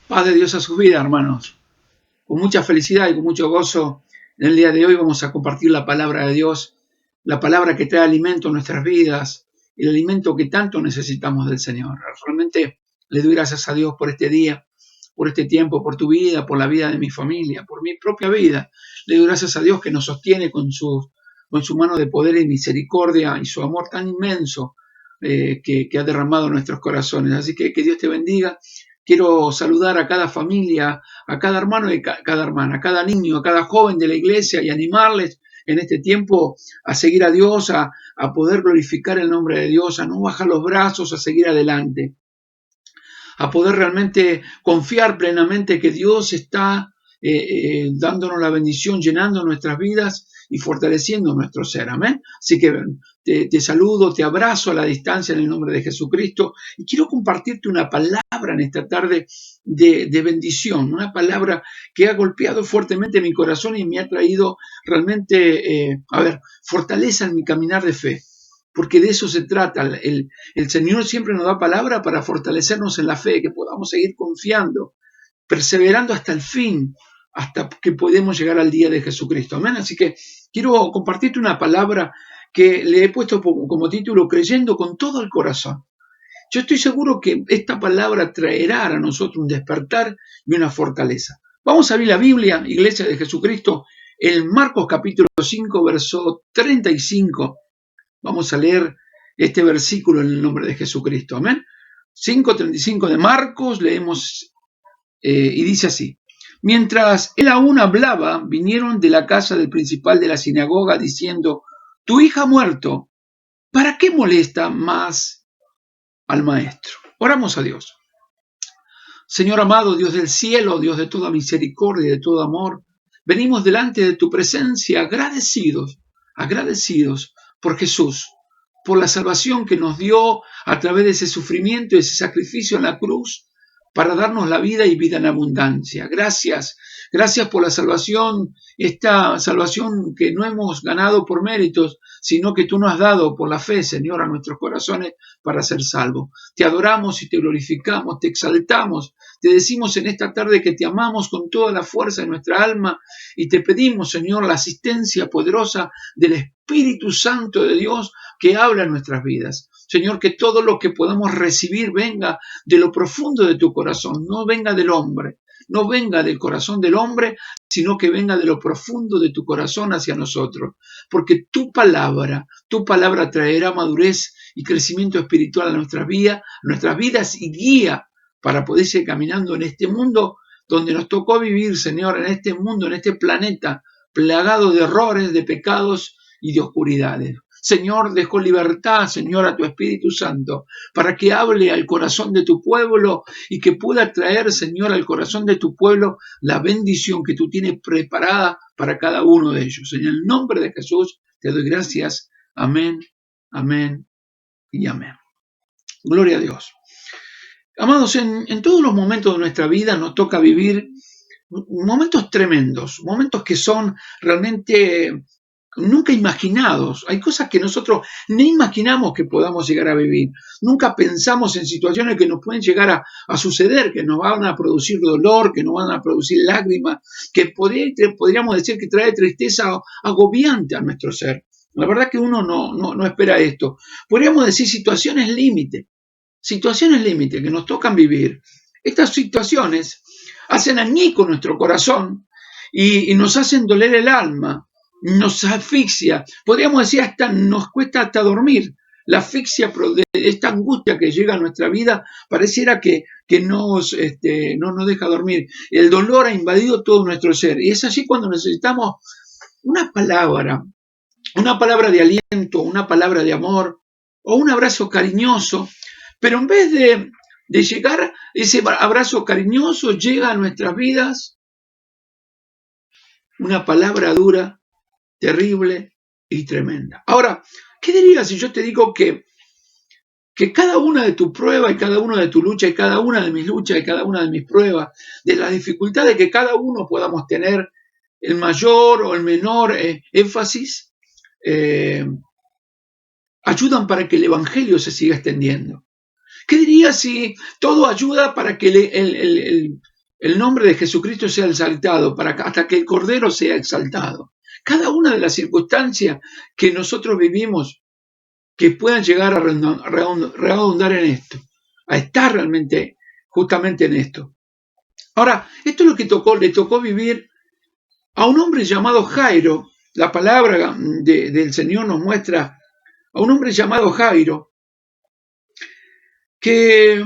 Paz de Dios a sus vidas, hermanos. Con mucha felicidad y con mucho gozo, en el día de hoy vamos a compartir la palabra de Dios, la palabra que trae alimento a nuestras vidas, el alimento que tanto necesitamos del Señor. Realmente le doy gracias a Dios por este día, por este tiempo, por tu vida, por la vida de mi familia, por mi propia vida. Le doy gracias a Dios que nos sostiene con su mano de poder y misericordia y su amor tan inmenso que ha derramado en nuestros corazones. Así que Dios te bendiga. Quiero saludar a cada familia, a cada hermano y cada hermana, a cada niño, a cada joven de la iglesia y animarles en este tiempo a seguir a Dios, a poder glorificar el nombre de Dios, a no bajar los brazos, a seguir adelante, a poder realmente confiar plenamente que Dios está dándonos la bendición, llenando nuestras vidas y fortaleciendo nuestro ser. Amén. Así que te saludo, te abrazo a la distancia en el nombre de Jesucristo y quiero compartirte una palabra en esta tarde de bendición, una palabra que ha golpeado fuertemente mi corazón y me ha traído realmente, fortaleza en mi caminar de fe. Porque de eso se trata. El Señor siempre nos da palabra para fortalecernos en la fe, que podamos seguir confiando, perseverando hasta el fin, hasta que podemos llegar al día de Jesucristo. Amén. Así que quiero compartirte una palabra que le he puesto como título, creyendo con todo el corazón. Yo estoy seguro que esta palabra traerá a nosotros un despertar y una fortaleza. Vamos a abrir la Biblia, Iglesia de Jesucristo, en Marcos capítulo 5, verso 35. Vamos a leer este versículo en el nombre de Jesucristo. Amén. 5:35 de Marcos, leemos y dice así. Mientras él aún hablaba, vinieron de la casa del principal de la sinagoga diciendo, tu hija ha muerto, ¿para qué molesta más al maestro? Oramos a Dios. Señor amado, Dios del cielo, Dios de toda misericordia y de todo amor, venimos delante de tu presencia agradecidos por Jesús, por la salvación que nos dio a través de ese sufrimiento y ese sacrificio en la cruz para darnos la vida y vida en abundancia. Gracias por la salvación, esta salvación que no hemos ganado por méritos, sino que tú nos has dado por la fe, Señor, a nuestros corazones para ser salvos. Te adoramos y te glorificamos, te exaltamos, te decimos en esta tarde que te amamos con toda la fuerza de nuestra alma y te pedimos, Señor, la asistencia poderosa del Espíritu Santo de Dios que habla en nuestras vidas. Señor, que todo lo que podamos recibir venga de lo profundo de tu corazón, no venga del hombre, no venga del corazón del hombre, sino que venga de lo profundo de tu corazón hacia nosotros. Porque tu palabra traerá madurez y crecimiento espiritual a nuestras vidas y guía para poder seguir caminando en este mundo donde nos tocó vivir, Señor, en este mundo, en este planeta, plagado de errores, de pecados y de oscuridades. Señor, dejo libertad, Señor, a tu Espíritu Santo, para que hable al corazón de tu pueblo y que pueda traer, Señor, al corazón de tu pueblo la bendición que tú tienes preparada para cada uno de ellos. En el nombre de Jesús te doy gracias. Amén, amén y amén. Gloria a Dios. Amados, en todos los momentos de nuestra vida nos toca vivir momentos tremendos, momentos que son realmente nunca imaginados. Hay cosas que nosotros ni imaginamos que podamos llegar a vivir. Nunca pensamos en situaciones que nos pueden llegar a suceder, que nos van a producir dolor, que nos van a producir lágrimas, que podríamos decir que trae tristeza agobiante a nuestro ser. La verdad que uno no espera esto. Podríamos decir situaciones límite que nos tocan vivir. Estas situaciones hacen añico nuestro corazón y nos hacen doler el alma, nos asfixia, podríamos decir hasta nos cuesta hasta dormir. La asfixia de esta angustia que llega a nuestra vida pareciera que no nos deja dormir. El dolor ha invadido todo nuestro ser y es allí cuando necesitamos una palabra de aliento, una palabra de amor o un abrazo cariñoso. Pero en vez de llegar, ese abrazo cariñoso llega a nuestras vidas una palabra dura, terrible y tremenda. Ahora, ¿qué dirías si yo te digo que cada una de tus pruebas y cada una de tu lucha y cada una de mis luchas y cada una de mis pruebas, de las dificultades que cada uno podamos tener, el mayor o el menor énfasis, ayudan para que el evangelio se siga extendiendo? ¿Qué dirías si todo ayuda para que el nombre de Jesucristo sea exaltado, hasta que el Cordero sea exaltado. Cada una de las circunstancias que nosotros vivimos que puedan llegar a redundar en esto, a estar realmente justamente en esto. Ahora, esto es lo que le tocó vivir a un hombre llamado Jairo. La palabra del Señor nos muestra a un hombre llamado Jairo, que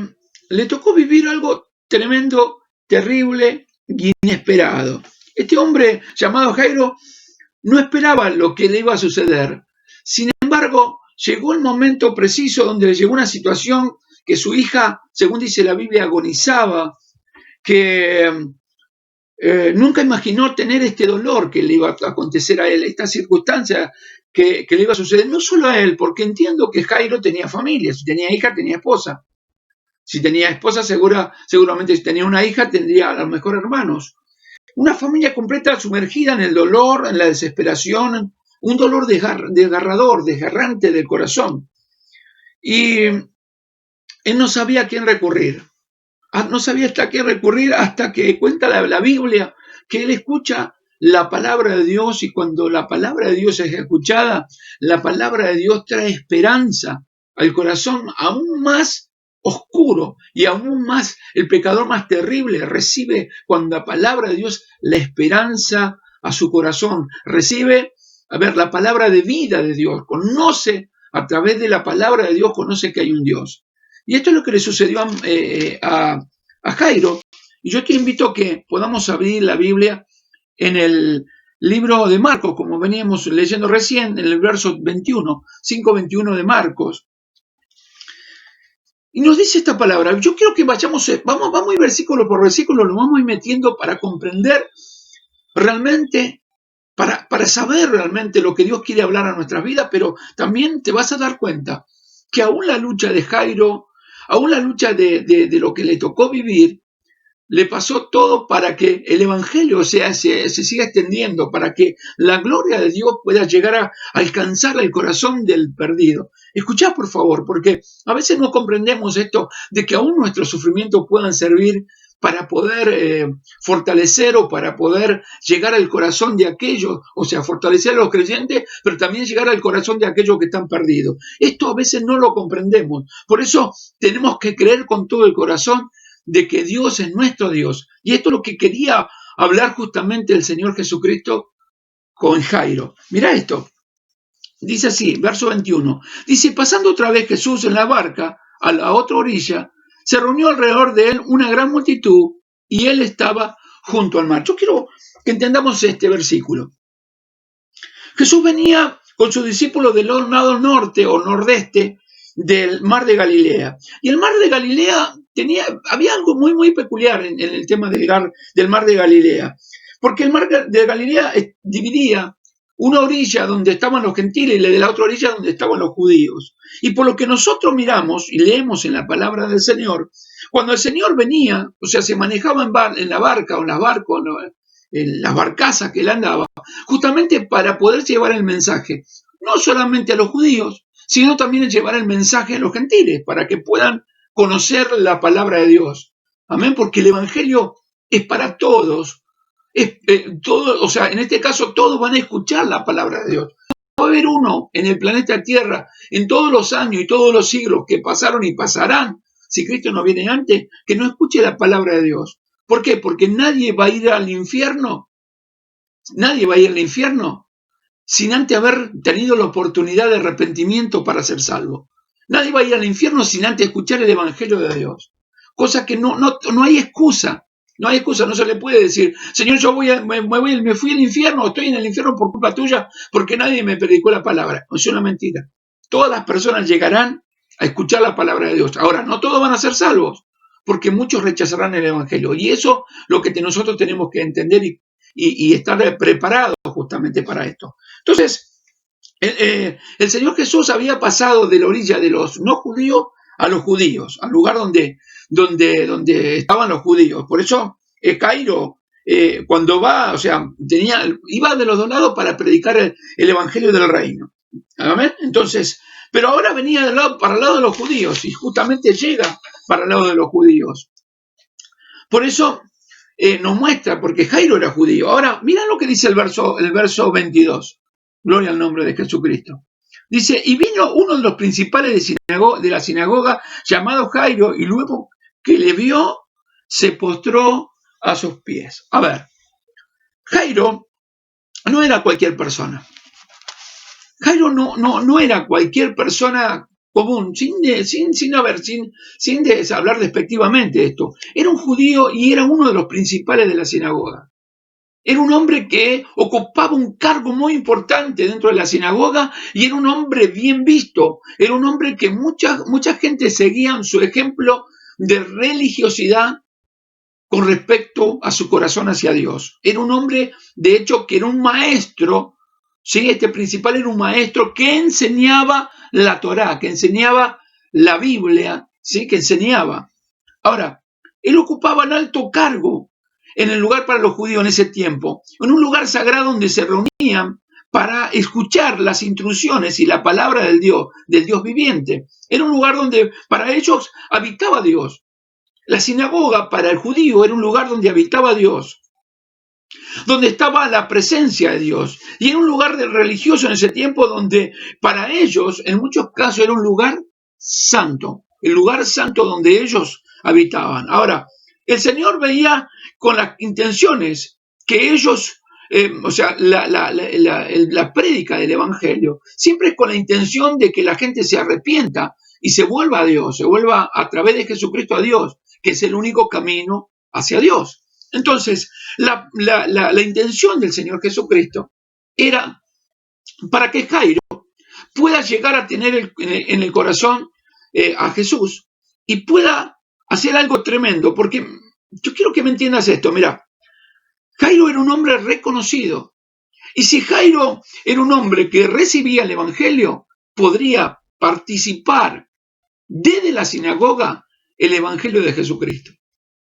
le tocó vivir algo tremendo, terrible y inesperado. Este hombre llamado Jairo no esperaba lo que le iba a suceder. Sin embargo, llegó el momento preciso donde le llegó una situación que su hija, según dice la Biblia, agonizaba, que nunca imaginó tener este dolor que le iba a acontecer a él, esta circunstancia que le iba a suceder, no solo a él, porque entiendo que Jairo tenía familia, si tenía hija, tenía esposa. Si tenía esposa, seguramente si tenía una hija, tendría a lo mejor hermanos. Una familia completa sumergida en el dolor, en la desesperación, un dolor desgarrador, desgarrante del corazón. Y él no sabía a quién recurrir. No sabía hasta qué recurrir hasta que cuenta la Biblia que él escucha la palabra de Dios, y cuando la palabra de Dios es escuchada, la palabra de Dios trae esperanza al corazón aún más oscuro, y aún más el pecador más terrible recibe cuando la palabra de Dios la esperanza a su corazón, recibe, la palabra de vida de Dios, conoce a través de la palabra de Dios, conoce que hay un Dios. Y esto es lo que le sucedió a Jairo. Y yo te invito a que podamos abrir la Biblia en el libro de Marcos, como veníamos leyendo recién, en el verso 21, 5:21 de Marcos. Y nos dice esta palabra. Yo quiero que vamos a ir versículo por versículo, lo vamos a ir metiendo para comprender realmente, para saber realmente lo que Dios quiere hablar a nuestras vidas, pero también te vas a dar cuenta que aún la lucha de Jairo, aún la lucha de lo que le tocó vivir, le pasó todo para que el evangelio se siga extendiendo, para que la gloria de Dios pueda llegar a alcanzar el corazón del perdido. Escuchá, por favor, porque a veces no comprendemos esto de que aún nuestros sufrimientos puedan servir para poder fortalecer o para poder llegar al corazón de aquellos, o sea, fortalecer a los creyentes, pero también llegar al corazón de aquellos que están perdidos. Esto a veces no lo comprendemos. Por eso tenemos que creer con todo el corazón de que Dios es nuestro Dios. Y esto es lo que quería hablar justamente el Señor Jesucristo con Jairo. Mira esto. Dice así, verso 21. Dice, pasando otra vez Jesús en la barca a la otra orilla, se reunió alrededor de él una gran multitud y él estaba junto al mar. Yo quiero que entendamos este versículo. Jesús venía con sus discípulos del lado norte o nordeste del mar de Galilea. Y el mar de Galilea había algo muy, muy peculiar en el tema del mar de Galilea. Porque el mar de Galilea dividía una orilla donde estaban los gentiles y de la otra orilla donde estaban los judíos. Y por lo que nosotros miramos y leemos en la palabra del Señor, cuando el Señor venía, o sea, se manejaba en la barca o en las barcos, en las barcazas que él andaba, justamente para poder llevar el mensaje, no solamente a los judíos, sino también llevar el mensaje a los gentiles, para que puedan conocer la palabra de Dios. Amén, porque el evangelio es para todos. O sea, en este caso todos van a escuchar la palabra de Dios. Va a haber uno en el planeta Tierra, en todos los años y todos los siglos que pasaron y pasarán, si Cristo no viene antes, que no escuche la palabra de Dios. ¿Por qué? Porque nadie va a ir al infierno. Nadie va a ir al infierno sin antes haber tenido la oportunidad de arrepentimiento para ser salvo. Nadie va a ir al infierno sin antes escuchar el evangelio de Dios. Cosa que no hay excusa. No hay excusa, no se le puede decir, Señor, yo me fui al infierno, estoy en el infierno por culpa tuya, porque nadie me predicó la palabra. Es una mentira. Todas las personas llegarán a escuchar la palabra de Dios. Ahora, no todos van a ser salvos, porque muchos rechazarán el evangelio. Y eso es lo que nosotros tenemos que entender y estar preparados justamente para esto. Entonces, el Señor Jesús había pasado de la orilla de los no judíos a los judíos, al lugar donde estaban los judíos. Por eso Jairo, cuando va, o sea, iba de los dos lados para predicar el evangelio del reino. ¿Amén? Entonces, pero ahora venía para el lado de los judíos y justamente llega para el lado de los judíos. Por eso nos muestra, porque Jairo era judío. Ahora, mira lo que dice el verso 22. Gloria al nombre de Jesucristo. Dice, y vino uno de los principales de la sinagoga, llamado Jairo, y luego que le vio, se postró a sus pies. A ver, Jairo no era cualquier persona. Jairo no era cualquier persona común, sin hablar despectivamente de esto. Era un judío y era uno de los principales de la sinagoga. Era un hombre que ocupaba un cargo muy importante dentro de la sinagoga y era un hombre bien visto. Era un hombre que mucha gente seguía su ejemplo de religiosidad con respecto a su corazón hacia Dios. Era un hombre, de hecho, que era un maestro, ¿sí? Este principal era un maestro que enseñaba la Torá, que enseñaba la Biblia, ¿sí? Que enseñaba. Ahora, él ocupaba un alto cargo en el lugar para los judíos en ese tiempo, en un lugar sagrado donde se reunían para escuchar las instrucciones y la palabra del Dios viviente. Era un lugar donde para ellos habitaba Dios. La sinagoga para el judío era un lugar donde habitaba Dios, donde estaba la presencia de Dios. Y era un lugar religioso en ese tiempo donde para ellos, en muchos casos, era un lugar santo, el lugar santo donde ellos habitaban. Ahora, el Señor veía con las intenciones que ellos, la prédica del Evangelio, siempre es con la intención de que la gente se arrepienta y se vuelva a Dios, se vuelva a través de Jesucristo a Dios, que es el único camino hacia Dios. Entonces, la intención del Señor Jesucristo era para que Jairo pueda llegar a tener en el corazón a Jesús y pueda hacer algo tremendo, porque yo quiero que me entiendas esto. Mira, Jairo era un hombre reconocido, y si Jairo era un hombre que recibía el Evangelio, podría participar desde la sinagoga el Evangelio de Jesucristo.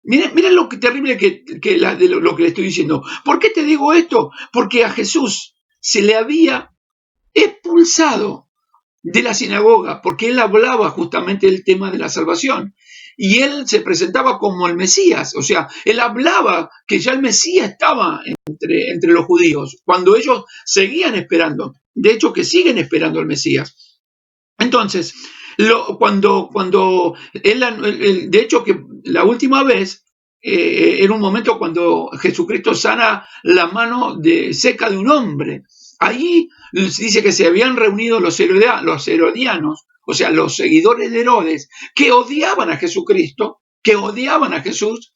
Miren lo que terrible lo que le estoy diciendo. ¿Por qué te digo esto? Porque a Jesús se le había expulsado de la sinagoga, porque él hablaba justamente del tema de la salvación. Y él se presentaba como el Mesías, o sea, él hablaba que ya el Mesías estaba entre los judíos, cuando ellos seguían esperando, de hecho que siguen esperando al Mesías. Entonces, de hecho que la última vez, era un momento cuando Jesucristo sana la mano seca de un hombre. Ahí dice que se habían reunido los herodianos, o sea, los seguidores de Herodes, que odiaban a Jesucristo, que odiaban a Jesús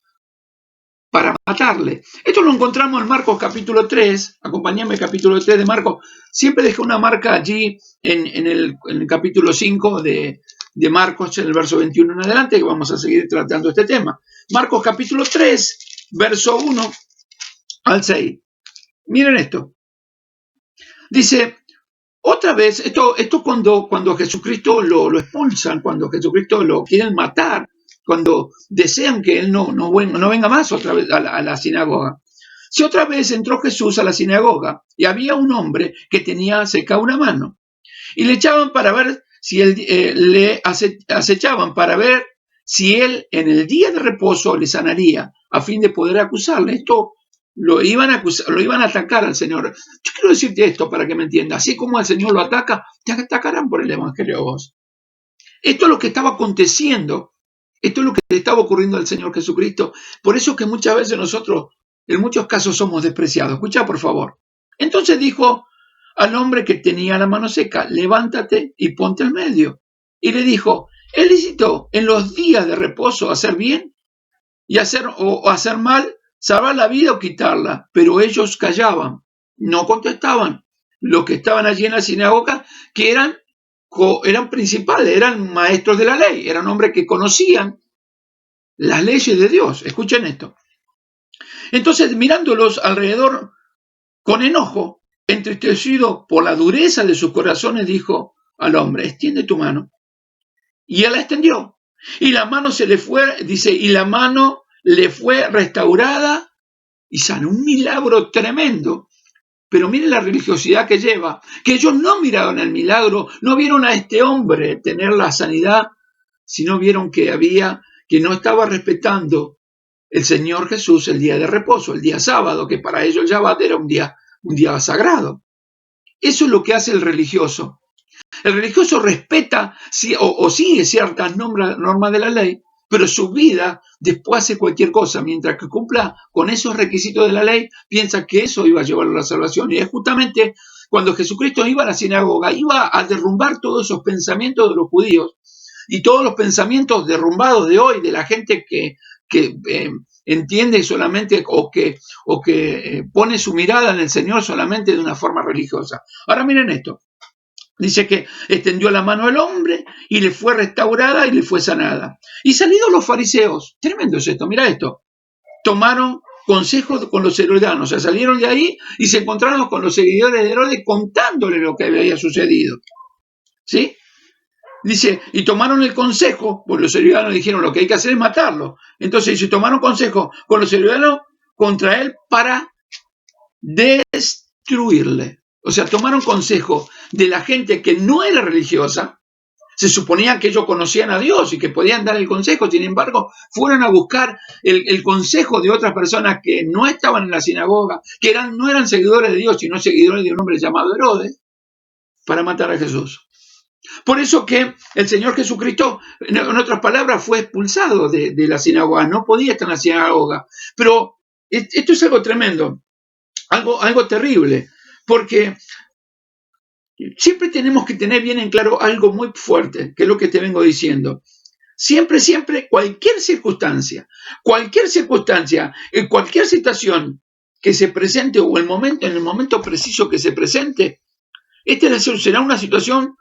para matarle. Esto lo encontramos en Marcos capítulo 3, acompáñame capítulo 3 de Marcos. Siempre dejé una marca allí en el capítulo 5 de Marcos, en el verso 21 en adelante, que vamos a seguir tratando este tema. Marcos capítulo 3, verso 1 al 6. Miren esto. Dice, otra vez, esto cuando Jesucristo lo expulsan, cuando Jesucristo lo quieren matar, cuando desean que él no venga más otra vez a la sinagoga. Si otra vez entró Jesús a la sinagoga y había un hombre que tenía seca una mano y le echaban para ver si él, le acechaban para ver si él en el día de reposo le sanaría a fin de poder acusarle. Esto lo iban a atacar al Señor. Yo quiero decirte esto para que me entiendas. Así como el Señor lo ataca, te atacarán por el Evangelio a vos. Esto es lo que estaba aconteciendo. Esto es lo que le estaba ocurriendo al Señor Jesucristo. Por eso que muchas veces nosotros, en muchos casos, somos despreciados. Escucha, por favor. Entonces dijo al hombre que tenía la mano seca, levántate y ponte al medio. Y le dijo, ¿es lícito en los días de reposo hacer bien y hacer mal, salvar la vida o quitarla? Pero ellos callaban, no contestaban. Los que estaban allí en la sinagoga, que eran principales, eran maestros de la ley, eran hombres que conocían las leyes de Dios. Escuchen esto. Entonces, mirándolos alrededor con enojo, entristecido por la dureza de sus corazones, dijo al hombre, extiende tu mano. Y él la extendió. Y la mano se le fue, dice, y la mano le fue restaurada y sanó. Un milagro tremendo. Pero miren la religiosidad que lleva, que ellos no miraron el milagro, no vieron a este hombre tener la sanidad, sino vieron que no estaba respetando el Señor Jesús el día de reposo, el día sábado, que para ellos el Shabbat era un día sagrado. Eso es lo que hace el religioso. El religioso respeta o sigue ciertas normas de la ley, pero su vida después hace cualquier cosa. Mientras que cumpla con esos requisitos de la ley, piensa que eso iba a llevarlo a la salvación. Y es justamente cuando Jesucristo iba a la sinagoga, iba a derrumbar todos esos pensamientos de los judíos y todos los pensamientos derrumbados de hoy, de la gente que entiende solamente o que pone su mirada en el Señor solamente de una forma religiosa. Ahora miren esto. Dice que extendió la mano al hombre y le fue restaurada y le fue sanada. Y salidos los fariseos, tremendo es esto, mira esto, tomaron consejo con los herodianos, o sea, salieron de ahí y se encontraron con los seguidores de Herodes contándole lo que había sucedido. ¿Sí? Dice, y tomaron el consejo, porque los herodianos dijeron lo que hay que hacer es matarlo. Entonces dice, tomaron consejo con los herodianos contra él para destruirle. O sea, tomaron consejo de la gente que no era religiosa. Se suponía que ellos conocían a Dios y que podían dar el consejo. Sin embargo, fueron a buscar el consejo de otras personas que no estaban en la sinagoga, que no eran seguidores de Dios, sino seguidores de un hombre llamado Herodes, para matar a Jesús. Por eso que el Señor Jesucristo, en otras palabras, fue expulsado de la sinagoga. No podía estar en la sinagoga. Pero esto es algo tremendo, algo terrible. Porque siempre tenemos que tener bien en claro algo muy fuerte, que es lo que te vengo diciendo. Siempre, cualquier circunstancia, en cualquier situación que se presente o en el momento preciso que se presente, esta será una situación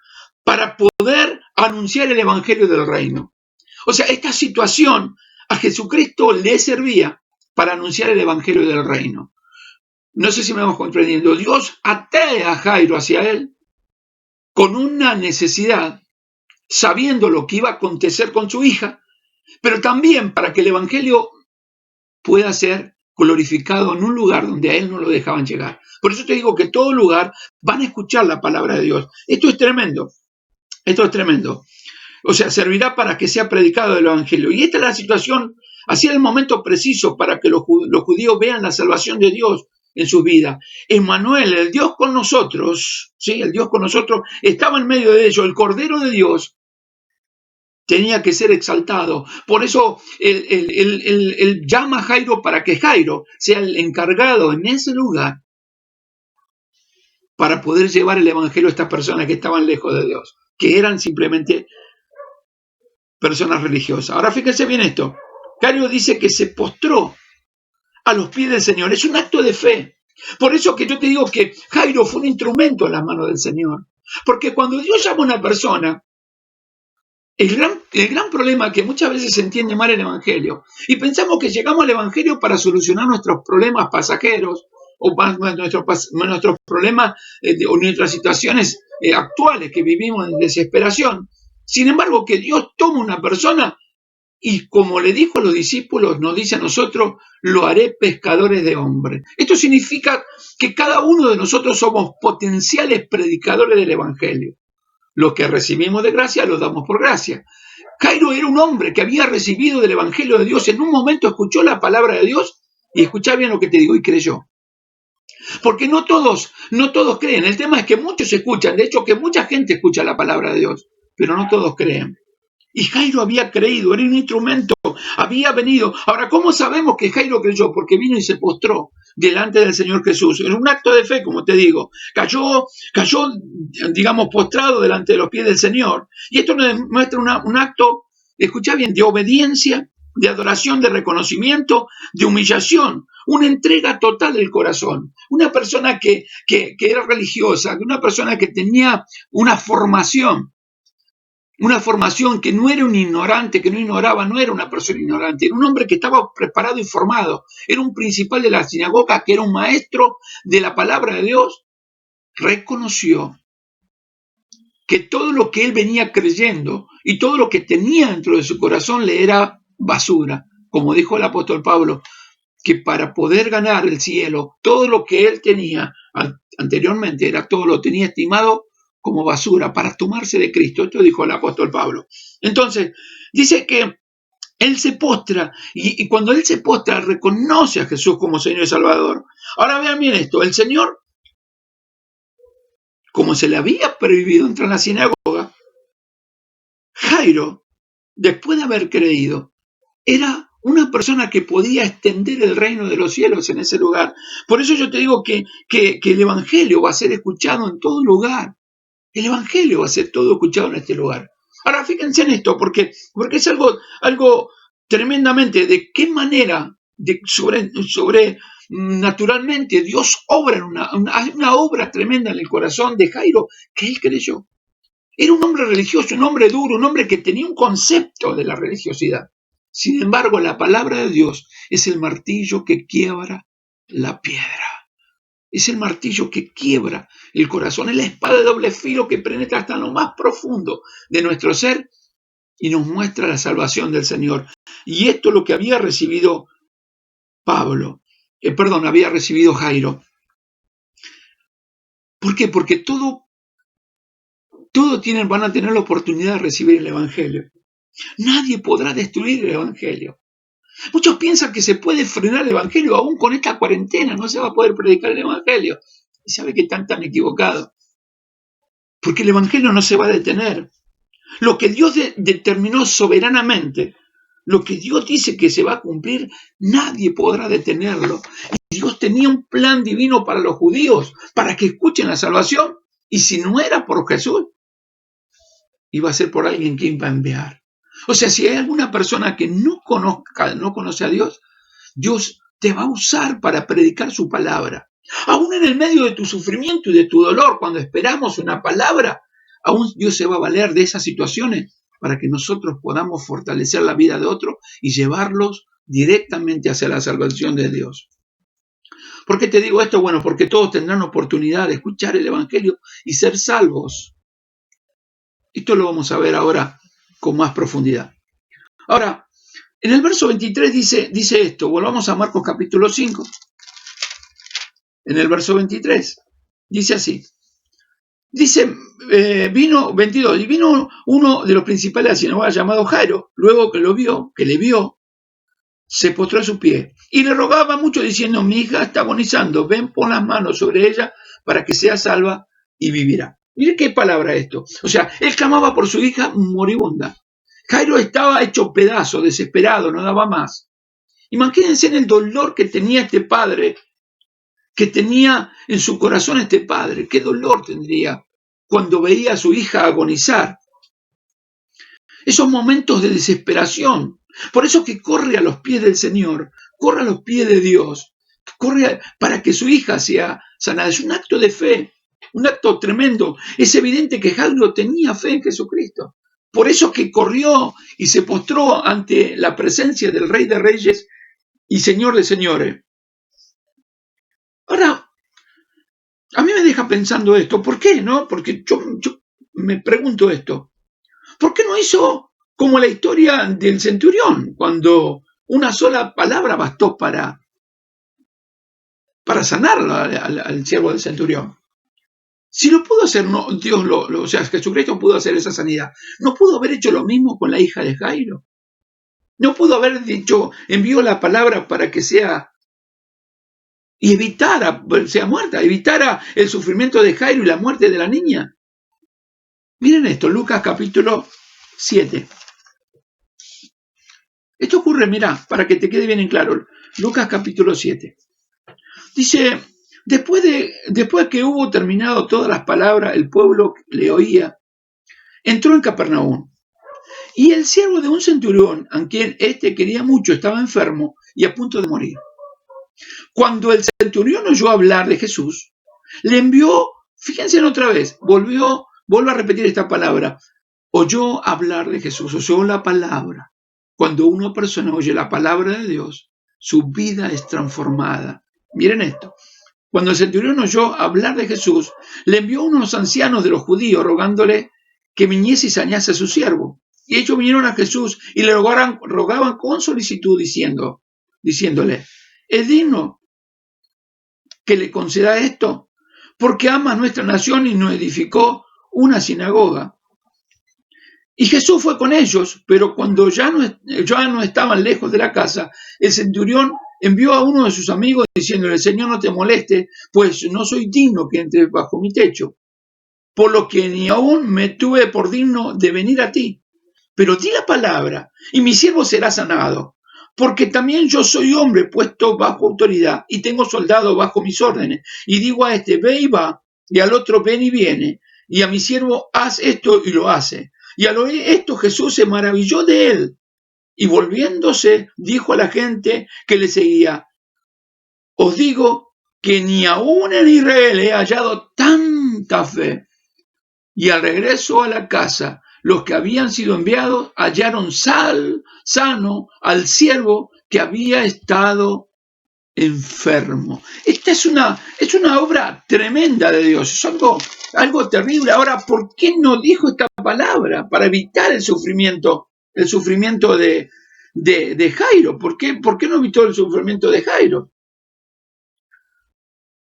para poder anunciar el evangelio del reino. O sea, esta situación a Jesucristo le servía para anunciar el evangelio del reino. No sé si me vamos comprendiendo. Dios atrae a Jairo hacia él con una necesidad, sabiendo lo que iba a acontecer con su hija, pero también para que el evangelio pueda ser glorificado en un lugar donde a él no lo dejaban llegar. Por eso te digo que en todo lugar van a escuchar la palabra de Dios. Esto es tremendo. O sea, servirá para que sea predicado el evangelio. Y esta es la situación, así es el momento preciso para que los judíos vean la salvación de Dios en sus vidas. Emmanuel, el Dios con nosotros, ¿sí? El Dios con nosotros, estaba en medio de ellos. El Cordero de Dios tenía que ser exaltado. Por eso él llama a Jairo para que Jairo sea el encargado en ese lugar para poder llevar el evangelio a estas personas que estaban lejos de Dios, que eran simplemente personas religiosas. Ahora fíjense bien esto. Jairo dice que se postró a los pies del Señor. Es un acto de fe. Por eso que yo te digo que Jairo fue un instrumento en las manos del Señor. Porque cuando Dios llama a una persona, el gran problema es que muchas veces se entiende mal el Evangelio y pensamos que llegamos al Evangelio para solucionar nuestros problemas pasajeros o nuestros problemas o nuestras situaciones actuales que vivimos en desesperación. Sin embargo, que Dios toma una persona y como le dijo a los discípulos, nos dice a nosotros, lo haré pescadores de hombres. Esto significa que cada uno de nosotros somos potenciales predicadores del Evangelio. Lo que recibimos de gracia lo damos por gracia. Jairo era un hombre que había recibido del Evangelio de Dios. En un momento escuchó la palabra de Dios y escuchá bien lo que te digo y creyó. Porque no todos creen. El tema es que muchos escuchan. De hecho, que mucha gente escucha la palabra de Dios, pero no todos creen. Y Jairo había creído, era un instrumento, había venido. Ahora, ¿cómo sabemos que Jairo creyó? Porque vino y se postró delante del Señor Jesús. En un acto de fe, como te digo. Cayó, digamos, postrado delante de los pies del Señor. Y esto nos muestra un acto, escucha bien, de obediencia, de adoración, de reconocimiento, de humillación. Una entrega total del corazón. Una persona que era religiosa, una persona que tenía una formación que no era un ignorante, que no ignoraba, no era una persona ignorante, era un hombre que estaba preparado y formado, era un principal de la sinagoga, que era un maestro de la palabra de Dios, reconoció que todo lo que él venía creyendo y todo lo que tenía dentro de su corazón le era basura, como dijo el apóstol Pablo, que para poder ganar el cielo, todo lo que él tenía anteriormente, todo lo tenía estimado como basura para tomarse de Cristo. Esto dijo el apóstol Pablo. Entonces, dice que Él se postra, y cuando él se postra, reconoce a Jesús como Señor y Salvador. Ahora vean bien esto, el Señor, como se le había prohibido entrar en la sinagoga, Jairo, después de haber creído, era una persona que podía extender el reino de los cielos en ese lugar. Por eso yo te digo que el Evangelio va a ser escuchado en todo lugar. El Evangelio va a ser todo escuchado en este lugar. Ahora, fíjense en esto, porque es algo tremendamente, de qué manera, naturalmente, Dios obra una obra tremenda en el corazón de Jairo, que él creyó. Era un hombre religioso, un hombre duro, un hombre que tenía un concepto de la religiosidad. Sin embargo, la palabra de Dios es el martillo que quiebra la piedra. Es el martillo que quiebra el corazón, es la espada de doble filo que penetra hasta lo más profundo de nuestro ser y nos muestra la salvación del Señor. Y esto es lo que había recibido había recibido Jairo. ¿Por qué? Porque todos van a tener la oportunidad de recibir el Evangelio. Nadie podrá destruir el Evangelio. Muchos piensan que se puede frenar el Evangelio aún con esta cuarentena, no se va a poder predicar el Evangelio. Y sabe que están tan equivocados. Porque el Evangelio no se va a detener. Lo que Dios determinó soberanamente, lo que Dios dice que se va a cumplir, nadie podrá detenerlo. Y Dios tenía un plan divino para los judíos, para que escuchen la salvación. Y si no era por Jesús, iba a ser por alguien que iba a enviar. O sea, si hay alguna persona que no conoce a Dios, Dios te va a usar para predicar su palabra. Aún en el medio de tu sufrimiento y de tu dolor, cuando esperamos una palabra, aún Dios se va a valer de esas situaciones para que nosotros podamos fortalecer la vida de otros y llevarlos directamente hacia la salvación de Dios. ¿Por qué te digo esto? Bueno, porque todos tendrán oportunidad de escuchar el Evangelio y ser salvos. Esto lo vamos a ver ahora con más profundidad. Ahora, en el verso 23 dice esto, volvamos a Marcos capítulo 5. En el verso 23, dice así. Dice, vino 22, y vino uno de los principales de la sinagoga llamado Jairo, luego que le vio, se postró a sus pies y le rogaba mucho diciendo, mi hija está agonizando, ven, pon las manos sobre ella para que sea salva y vivirá. Mire qué palabra esto. O sea, él clamaba por su hija moribunda. Jairo estaba hecho pedazo, desesperado, no daba más. Imagínense en el dolor que tenía este padre, que tenía en su corazón este padre. Qué dolor tendría cuando veía a su hija agonizar. Esos momentos de desesperación. Por eso que corre a los pies del Señor, corre a los pies de Dios, corre para que su hija sea sanada. Es un acto de fe, un acto tremendo. Es evidente que Jairo tenía fe en Jesucristo. Por eso que corrió y se postró ante la presencia del Rey de Reyes y Señor de Señores. Ahora, a mí me deja pensando esto. ¿Por qué? ¿No? Porque yo me pregunto esto. ¿Por qué no hizo como la historia del centurión, cuando una sola palabra bastó para sanar al siervo del centurión? Si lo pudo hacer, no, Dios o sea, Jesucristo pudo hacer esa sanidad. ¿No pudo haber hecho lo mismo con la hija de Jairo? ¿No pudo haber dicho, envió la palabra para que sea y sea muerta, evitara el sufrimiento de Jairo y la muerte de la niña? Miren esto, Lucas capítulo 7. Esto ocurre, mira, para que te quede bien en claro, Lucas capítulo 7. Dice, después que hubo terminado todas las palabras, el pueblo le oía, entró en Capernaum. Y el siervo de un centurión, a quien éste quería mucho, estaba enfermo y a punto de morir. Cuando el centurión oyó hablar de Jesús, le envió, fíjense otra vez, vuelvo a repetir esta palabra, oyó hablar de Jesús, oyó la palabra. Cuando una persona oye la palabra de Dios, su vida es transformada. Miren esto. Cuando el centurión oyó hablar de Jesús, le envió a unos ancianos de los judíos rogándole que viniese y sanase a su siervo. Y ellos vinieron a Jesús y le rogaban con solicitud diciéndole, es digno que le conceda esto, porque ama a nuestra nación y nos edificó una sinagoga. Y Jesús fue con ellos, pero cuando ya no estaban lejos de la casa, el centurión envió a uno de sus amigos diciéndole: Señor, no te moleste, pues no soy digno que entres bajo mi techo, por lo que ni aún me tuve por digno de venir a ti. Pero di la palabra, y mi siervo será sanado, porque también yo soy hombre puesto bajo autoridad, y tengo soldados bajo mis órdenes, y digo a este, ve y va, y al otro, ven y viene, y a mi siervo, haz esto, y lo hace. Y al oír esto, Jesús se maravilló de él, y volviéndose, dijo a la gente que le seguía: os digo que ni aún en Israel he hallado tanta fe. Y al regreso a la casa, los que habían sido enviados hallaron sano al siervo que había estado enfermo. Esta es una obra tremenda de Dios, es algo terrible. Ahora, ¿por qué no dijo esta palabra? Para evitar el sufrimiento de Jairo. ¿Por qué no evitó el sufrimiento de Jairo?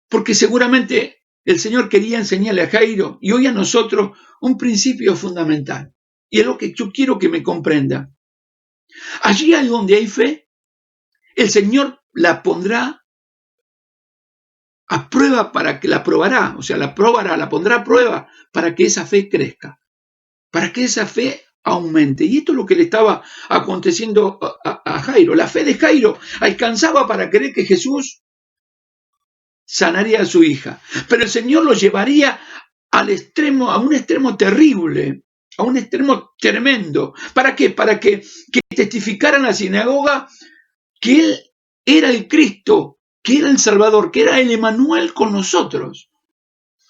Porque seguramente el Señor quería enseñarle a Jairo y hoy a nosotros un principio fundamental. Y es lo que yo quiero que me comprenda. Allí donde hay fe, el Señor la pondrá a prueba para que la probará, o sea, la probará, la pondrá a prueba para que esa fe crezca, para que esa fe aumente. Y esto es lo que le estaba aconteciendo a Jairo. La fe de Jairo alcanzaba para creer que Jesús sanaría a su hija, pero el Señor lo llevaría al extremo, a un extremo terrible, a un extremo tremendo. ¿Para qué? Para que testificara en la sinagoga que Él era el Cristo, que era el Salvador, que era el Emmanuel con nosotros.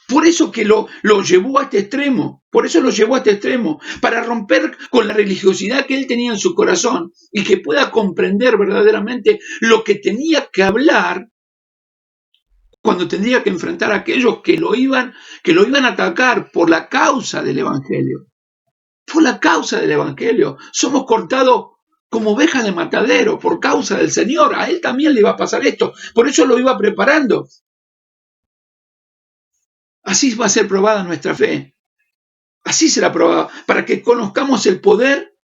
Por eso que lo llevó a este extremo, por eso lo llevó a este extremo, para romper con la religiosidad que él tenía en su corazón y que pueda comprender verdaderamente lo que tenía que hablar cuando tendría que enfrentar a aquellos que lo iban a atacar por la causa del Evangelio. Por la causa del Evangelio. Somos cortados como ovejas de matadero por causa del Señor. A él también le iba a pasar esto. Por eso lo iba preparando. Así va a ser probada nuestra fe. Así será probada. Para que conozcamos el poder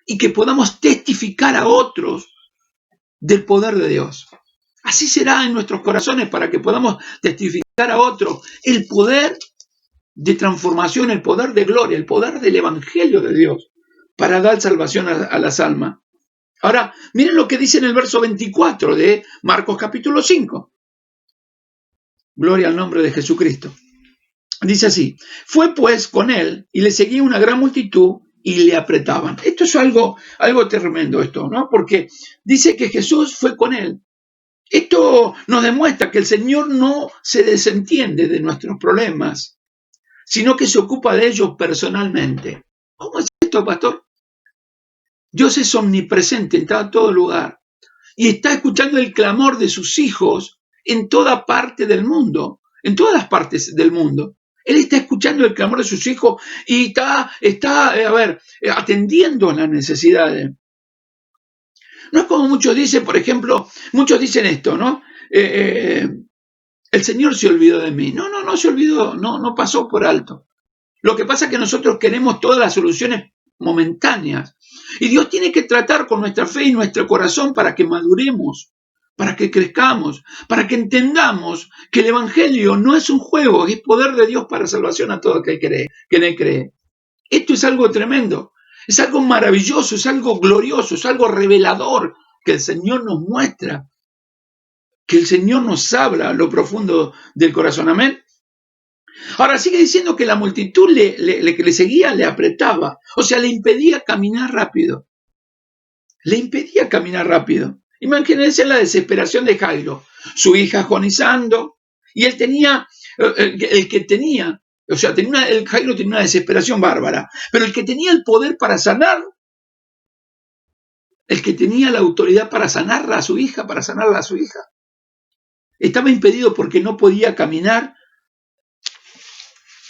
y que podamos testificar a otros del poder de Dios. Así será en nuestros corazones, para que podamos testificar a otros el poder de transformación, el poder de gloria, el poder del Evangelio de Dios, para dar salvación a las almas. Ahora, miren lo que dice en el verso 24 de Marcos capítulo 5. Gloria al nombre de Jesucristo. Dice así: fue pues con él y le seguía una gran multitud y le apretaban. Esto es algo tremendo esto, ¿no? Porque dice que Jesús fue con él. Esto nos demuestra que el Señor no se desentiende de nuestros problemas, sino que se ocupa de ellos personalmente. ¿Cómo es esto, pastor? Dios es omnipresente, está en todo lugar y está escuchando el clamor de sus hijos en toda parte del mundo, en todas las partes del mundo. Él está escuchando el clamor de sus hijos y está atendiendo las necesidades. No es como muchos dicen, por ejemplo, muchos dicen esto, ¿no? El Señor se olvidó de mí. No se olvidó, no pasó por alto. Lo que pasa es que nosotros queremos todas las soluciones momentáneas. Y Dios tiene que tratar con nuestra fe y nuestro corazón para que maduremos, para que crezcamos, para que entendamos que el Evangelio no es un juego, es poder de Dios para salvación a todo aquel que en él cree. Esto es algo tremendo, es algo maravilloso, es algo glorioso, es algo revelador que el Señor nos muestra, que el Señor nos habla a lo profundo del corazón. Amén. Ahora sigue diciendo que la multitud que le seguía le apretaba, o sea, le impedía caminar rápido. Le impedía caminar rápido. Imagínense la desesperación de Jairo, su hija agonizando, y él tenía, Jairo tenía una desesperación bárbara, pero el que tenía el poder para sanar, el que tenía la autoridad para sanarla a su hija, estaba impedido porque no podía caminar,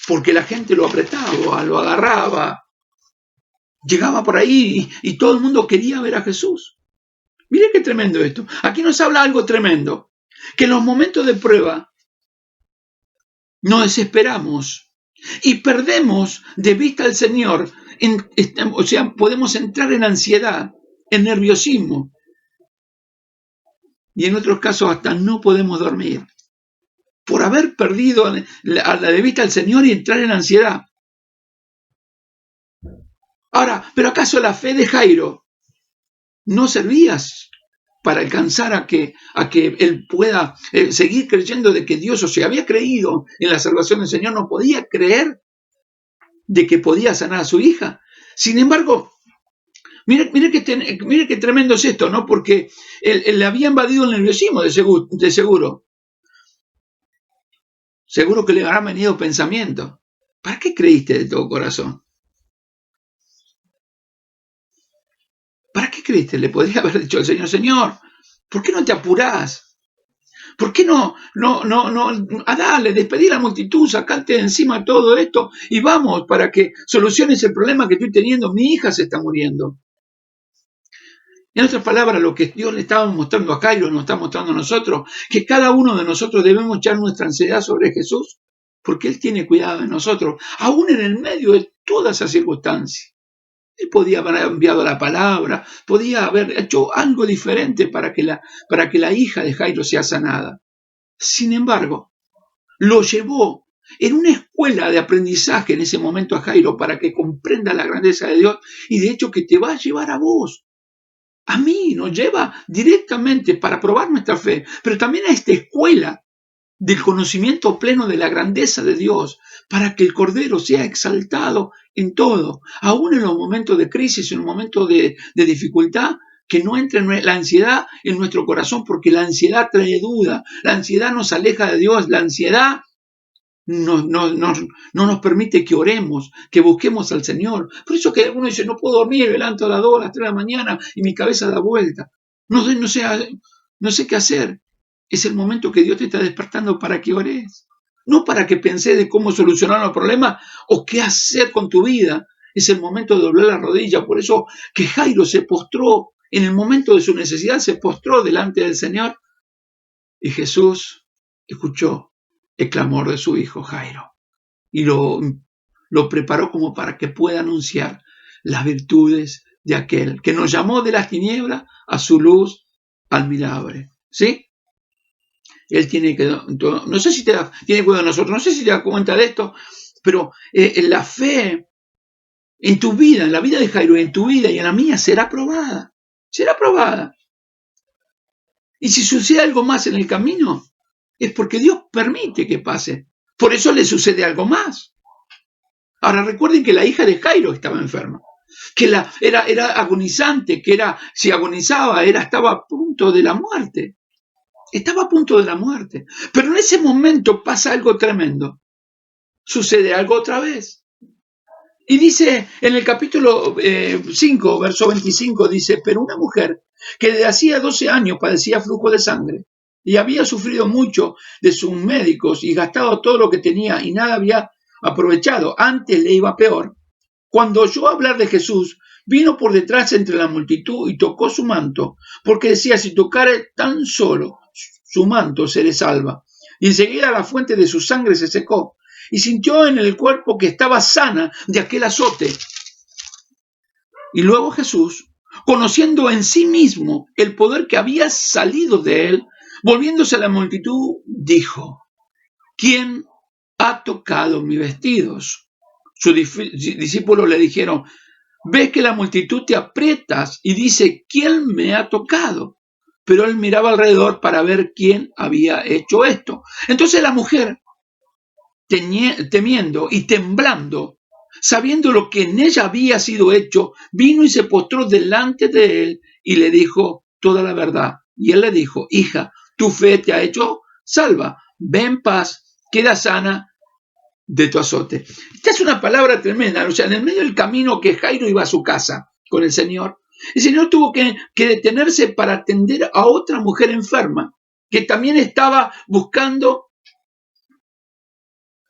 porque la gente lo apretaba, lo agarraba, llegaba por ahí y todo el mundo quería ver a Jesús. Mire qué tremendo esto. Aquí nos habla algo tremendo, que en los momentos de prueba nos desesperamos y perdemos de vista al Señor podemos entrar en ansiedad, en nerviosismo, y en otros casos hasta no podemos dormir, por haber perdido a la de vista al Señor y entrar en ansiedad. Ahora, ¿pero acaso la fe de Jairo no servía para alcanzar a que él pueda seguir creyendo de que Dios, había creído en la salvación del Señor, no podía creer de que podía sanar a su hija? Sin embargo, mire qué tremendo es esto, ¿no? Porque él le había invadido el nerviosismo, de seguro. Seguro que le habrán venido pensamientos. ¿Para qué creíste de todo corazón? ¿Para qué creíste? Le podría haber dicho al Señor, Señor, ¿por qué no te apurás? ¿Por qué no, dale, despedí a la multitud, sacate de encima todo esto y vamos para que soluciones el problema que estoy teniendo? Mi hija se está muriendo. En otras palabras, lo que Dios le estaba mostrando a Jairo, nos está mostrando a nosotros, que cada uno de nosotros debemos echar nuestra ansiedad sobre Jesús, porque Él tiene cuidado de nosotros, aún en el medio de todas esas circunstancias. Él podía haber enviado la palabra, podía haber hecho algo diferente para que la hija de Jairo sea sanada. Sin embargo, lo llevó en una escuela de aprendizaje en ese momento a Jairo para que comprenda la grandeza de Dios, y de hecho que te va a llevar a vos, a mí, nos lleva directamente para probar nuestra fe, pero también a esta escuela del conocimiento pleno de la grandeza de Dios, para que el Cordero sea exaltado en todo, aún en los momentos de crisis, en los momentos de dificultad, que no entre la ansiedad en nuestro corazón, porque la ansiedad trae duda, la ansiedad nos aleja de Dios, la ansiedad no nos permite que oremos, que busquemos al Señor. Por eso que uno dice, no puedo dormir, me levanto a las 2, a las 3 de la mañana y mi cabeza da vuelta. No sé qué hacer. Es el momento que Dios te está despertando para que ores. No para que penses de cómo solucionar los problemas o qué hacer con tu vida. Es el momento de doblar la rodilla. Por eso que Jairo se postró, en el momento de su necesidad, se postró delante del Señor. Y Jesús escuchó el clamor de su hijo Jairo y lo preparó como para que pueda anunciar las virtudes de aquel que nos llamó de las tinieblas a su luz admirable. ¿Sí? Él tiene que, no sé si tiene cuidado de nosotros, no sé si te das cuenta de esto, pero la fe en tu vida, en la vida de Jairo, en tu vida y en la mía será probada. Será probada. Y si sucede algo más en el camino, es porque Dios permite que pase. Por eso le sucede algo más. Ahora recuerden que la hija de Jairo estaba enferma, que era agonizante, que si agonizaba, estaba a punto de la muerte. Estaba a punto de la muerte. Pero en ese momento pasa algo tremendo. Sucede algo otra vez. Y dice en el capítulo 5, verso 25, dice, pero una mujer que desde hacía 12 años padecía flujo de sangre y había sufrido mucho de sus médicos y gastado todo lo que tenía y nada había aprovechado, antes le iba peor, cuando oyó hablar de Jesús, vino por detrás entre la multitud y tocó su manto, porque decía, si tocare tan solo su manto, seré salva. Y enseguida la fuente de su sangre se secó, y sintió en el cuerpo que estaba sana de aquel azote. Y luego Jesús, conociendo en sí mismo el poder que había salido de él, volviéndose a la multitud, dijo, ¿quién ha tocado mis vestidos? Sus discípulos le dijeron, ves que la multitud te aprietas y dice, ¿quién me ha tocado? Pero él miraba alrededor para ver quién había hecho esto. Entonces la mujer, temiendo y temblando, sabiendo lo que en ella había sido hecho, vino y se postró delante de él y le dijo toda la verdad. Y él le dijo, hija, tu fe te ha hecho salva, ve en paz, queda sana de tu azote. Esta es una palabra tremenda, o sea, en el medio del camino que Jairo iba a su casa con el Señor tuvo que detenerse para atender a otra mujer enferma, que también estaba buscando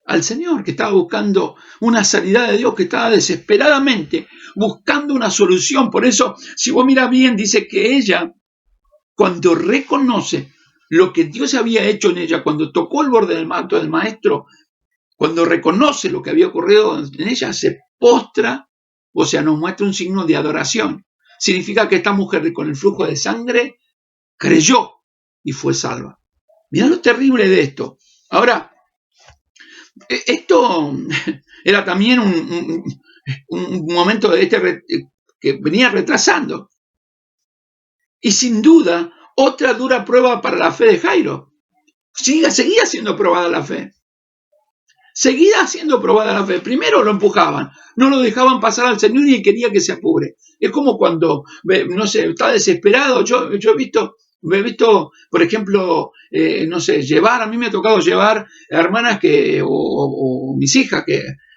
al Señor, que estaba buscando una sanidad de Dios, que estaba desesperadamente buscando una solución. Por eso, si vos mirás bien, dice que ella, cuando reconoce lo que Dios había hecho en ella, cuando tocó el borde del manto del maestro, cuando reconoce lo que había ocurrido en ella, se postra O sea, nos muestra un signo de adoración. Significa que esta mujer con el flujo de sangre creyó y fue salva. Mirá lo terrible de esto. Ahora, esto era también un momento de que venía retrasando. Y sin duda, otra dura prueba para la fe de Jairo. Seguía siendo probada la fe. Seguía siendo probada la fe. Primero lo empujaban, no lo dejaban pasar al Señor y quería que se apure. Es como cuando, no sé, está desesperado. Yo he visto, por ejemplo, no sé, a mí me ha tocado llevar a hermanas o mis hijas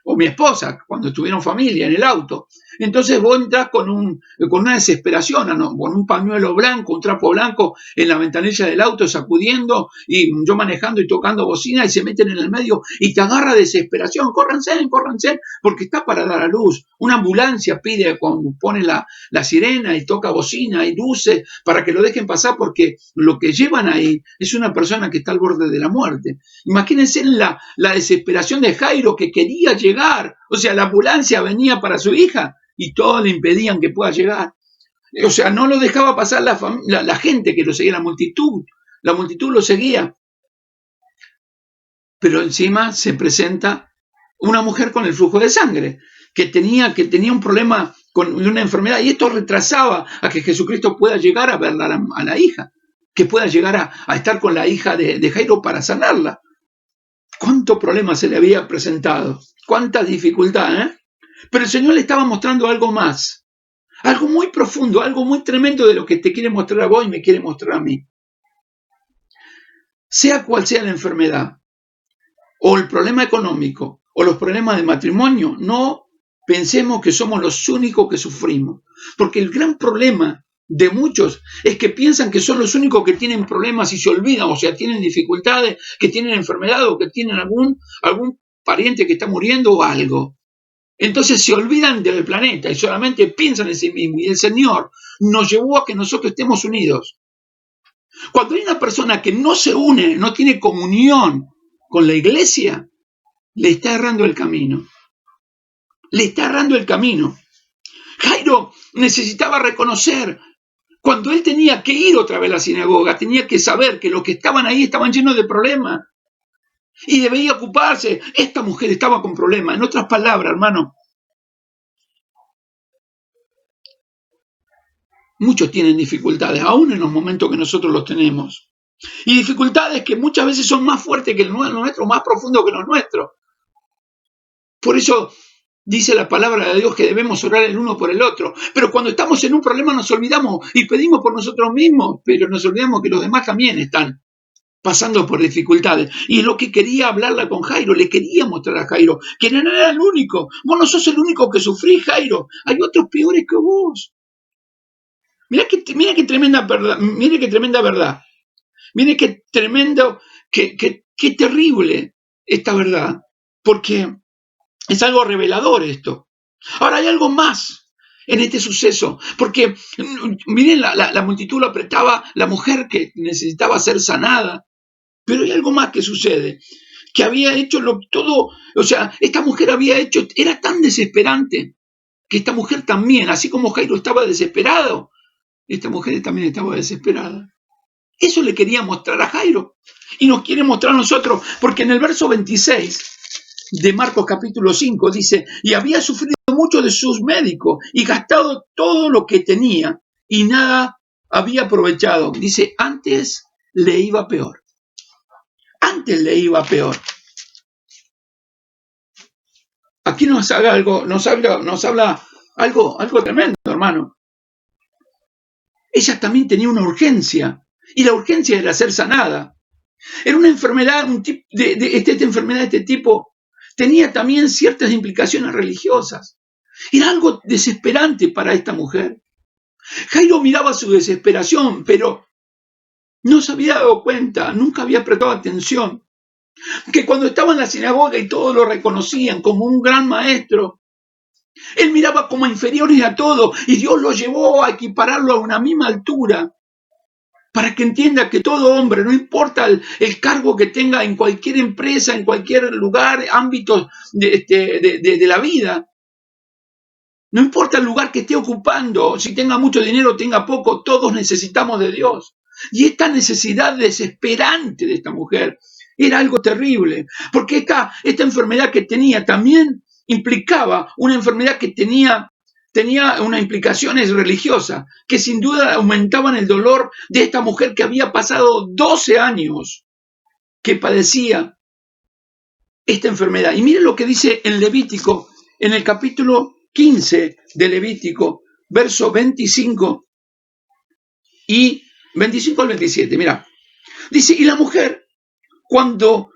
o mi esposa, cuando tuvieron familia en el auto. Entonces vos entras con una desesperación, ¿no? Con un pañuelo blanco, un trapo blanco en la ventanilla del auto sacudiendo, y yo manejando y tocando bocina, y se meten en el medio y te agarra desesperación. Córranse, porque está para dar a luz. Una ambulancia pide, cuando pone la sirena y toca bocina y luces para que lo dejen pasar, porque lo que llevan ahí es una persona que está al borde de la muerte. Imagínense la desesperación de Jairo, que quería llegar. O sea, la ambulancia venía para su hija y todos le impedían que pueda llegar. O sea, no lo dejaba pasar la gente que lo seguía, la multitud lo seguía. Pero encima se presenta una mujer con el flujo de sangre, que tenía un problema con una enfermedad, y esto retrasaba a que Jesucristo pueda llegar a ver a la hija, que pueda llegar a estar con la hija de Jairo para sanarla. ¿Cuánto problema se le había presentado? ¿Cuánta dificultad, eh? Pero el Señor le estaba mostrando algo más, algo muy profundo, algo muy tremendo de lo que te quiere mostrar a vos y me quiere mostrar a mí. Sea cual sea la enfermedad, o el problema económico, o los problemas de matrimonio, no pensemos que somos los únicos que sufrimos. Porque el gran problema de muchos es que piensan que son los únicos que tienen problemas y se olvidan, o sea, tienen dificultades, que tienen enfermedad o que tienen algún pariente que está muriendo o algo. Entonces se olvidan del planeta y solamente piensan en sí mismos. Y el Señor nos llevó a que nosotros estemos unidos. Cuando hay una persona que no se une, no tiene comunión con la iglesia, le está errando el camino. Le está errando el camino. Jairo necesitaba reconocer, cuando él tenía que ir otra vez a la sinagoga, tenía que saber que los que estaban ahí estaban llenos de problemas. Y debía ocuparse. Esta mujer estaba con problemas. En otras palabras, hermano, muchos tienen dificultades, aún en los momentos que nosotros los tenemos. Y dificultades que muchas veces son más fuertes que el nuestro, más profundos que los nuestros. Por eso dice la palabra de Dios que debemos orar el uno por el otro. Pero cuando estamos en un problema nos olvidamos y pedimos por nosotros mismos, pero nos olvidamos que los demás también están pasando por dificultades. Y es lo que quería hablarla con Jairo, le quería mostrar a Jairo, que no era el único. Vos no sos el único que sufrís, Jairo. Hay otros peores que vos. Mirá qué tremenda verdad. Mire qué tremenda verdad. Mire qué tremendo, qué terrible esta verdad. Porque es algo revelador esto. Ahora hay algo más en este suceso, porque miren, la multitud lo apretaba, la mujer que necesitaba ser sanada, pero hay algo más que sucede, que había hecho todo, o sea, esta mujer era tan desesperante, que esta mujer también, así como Jairo estaba desesperado, esta mujer también estaba desesperada. Eso le quería mostrar a Jairo, y nos quiere mostrar a nosotros, porque en el verso 26 de Marcos capítulo 5 dice, y había sufrido mucho de sus médicos y gastado todo lo que tenía y nada había aprovechado. Dice, antes le iba peor. Antes le iba peor. Aquí nos habla algo tremendo, hermano. Ella también tenía una urgencia, y la urgencia era ser sanada. Era una enfermedad, esta enfermedad de este tipo tenía también ciertas implicaciones religiosas. Era algo desesperante para esta mujer. Jairo miraba su desesperación, pero no se había dado cuenta, nunca había prestado atención, que cuando estaba en la sinagoga y todos lo reconocían como un gran maestro, él miraba como inferiores a todos, y Dios lo llevó a equipararlo a una misma altura, para que entienda que todo hombre, no importa el cargo que tenga en cualquier empresa, en cualquier lugar, ámbito de la vida, No importa el lugar que esté ocupando, si tenga mucho dinero o tenga poco, todos necesitamos de Dios. Y esta necesidad desesperante de esta mujer era algo terrible, porque esta enfermedad que tenía también implicaba una enfermedad que tenía unas implicaciones religiosas, que sin duda aumentaban el dolor de esta mujer que había pasado 12 años que padecía esta enfermedad. Y miren lo que dice en Levítico, en el capítulo 15 de Levítico, verso 25 y 25 al 27. Mira, dice, y la mujer, cuando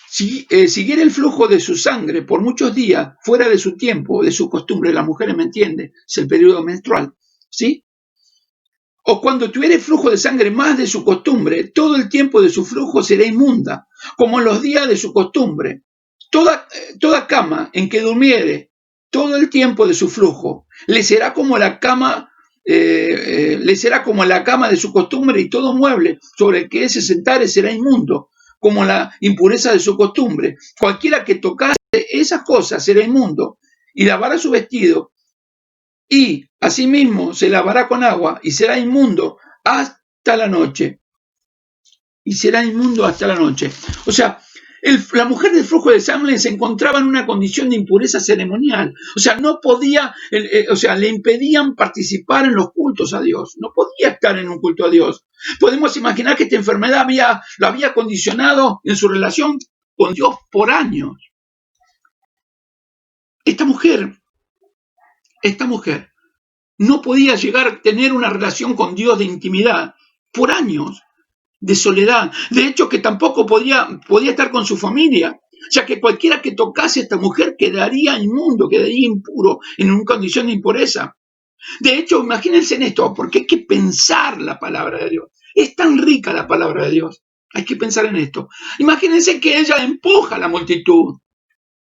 siguiera el flujo de su sangre por muchos días, fuera de su tiempo, de su costumbre, las mujeres me entienden, es el periodo menstrual, ¿sí? O cuando tuviere flujo de sangre más de su costumbre, todo el tiempo de su flujo será inmunda, como en los días de su costumbre. Toda cama en que durmiere todo el tiempo de su flujo, le será como la cama, le será como la cama de su costumbre, y todo mueble sobre el que se sentare será inmundo, como la impureza de su costumbre. Cualquiera que tocase esas cosas será inmundo, y lavará su vestido, y asimismo se lavará con agua, y será inmundo hasta la noche. Y será inmundo hasta la noche. O sea, la mujer del flujo de sangre se encontraba en una condición de impureza ceremonial. O sea, no podía, le impedían participar en los cultos a Dios. No podía estar en un culto a Dios. Podemos imaginar que esta enfermedad lo había condicionado en su relación con Dios por años. Esta mujer no podía llegar a tener una relación con Dios de intimidad por años, de soledad. De hecho, que tampoco podía estar con su familia, ya que cualquiera que tocase a esta mujer quedaría inmundo, quedaría impuro, en una condición de impureza. De hecho, imagínense en esto, porque hay que pensar la palabra de Dios. Es tan rica la palabra de Dios. Hay que pensar en esto. Imagínense que ella empuja a la multitud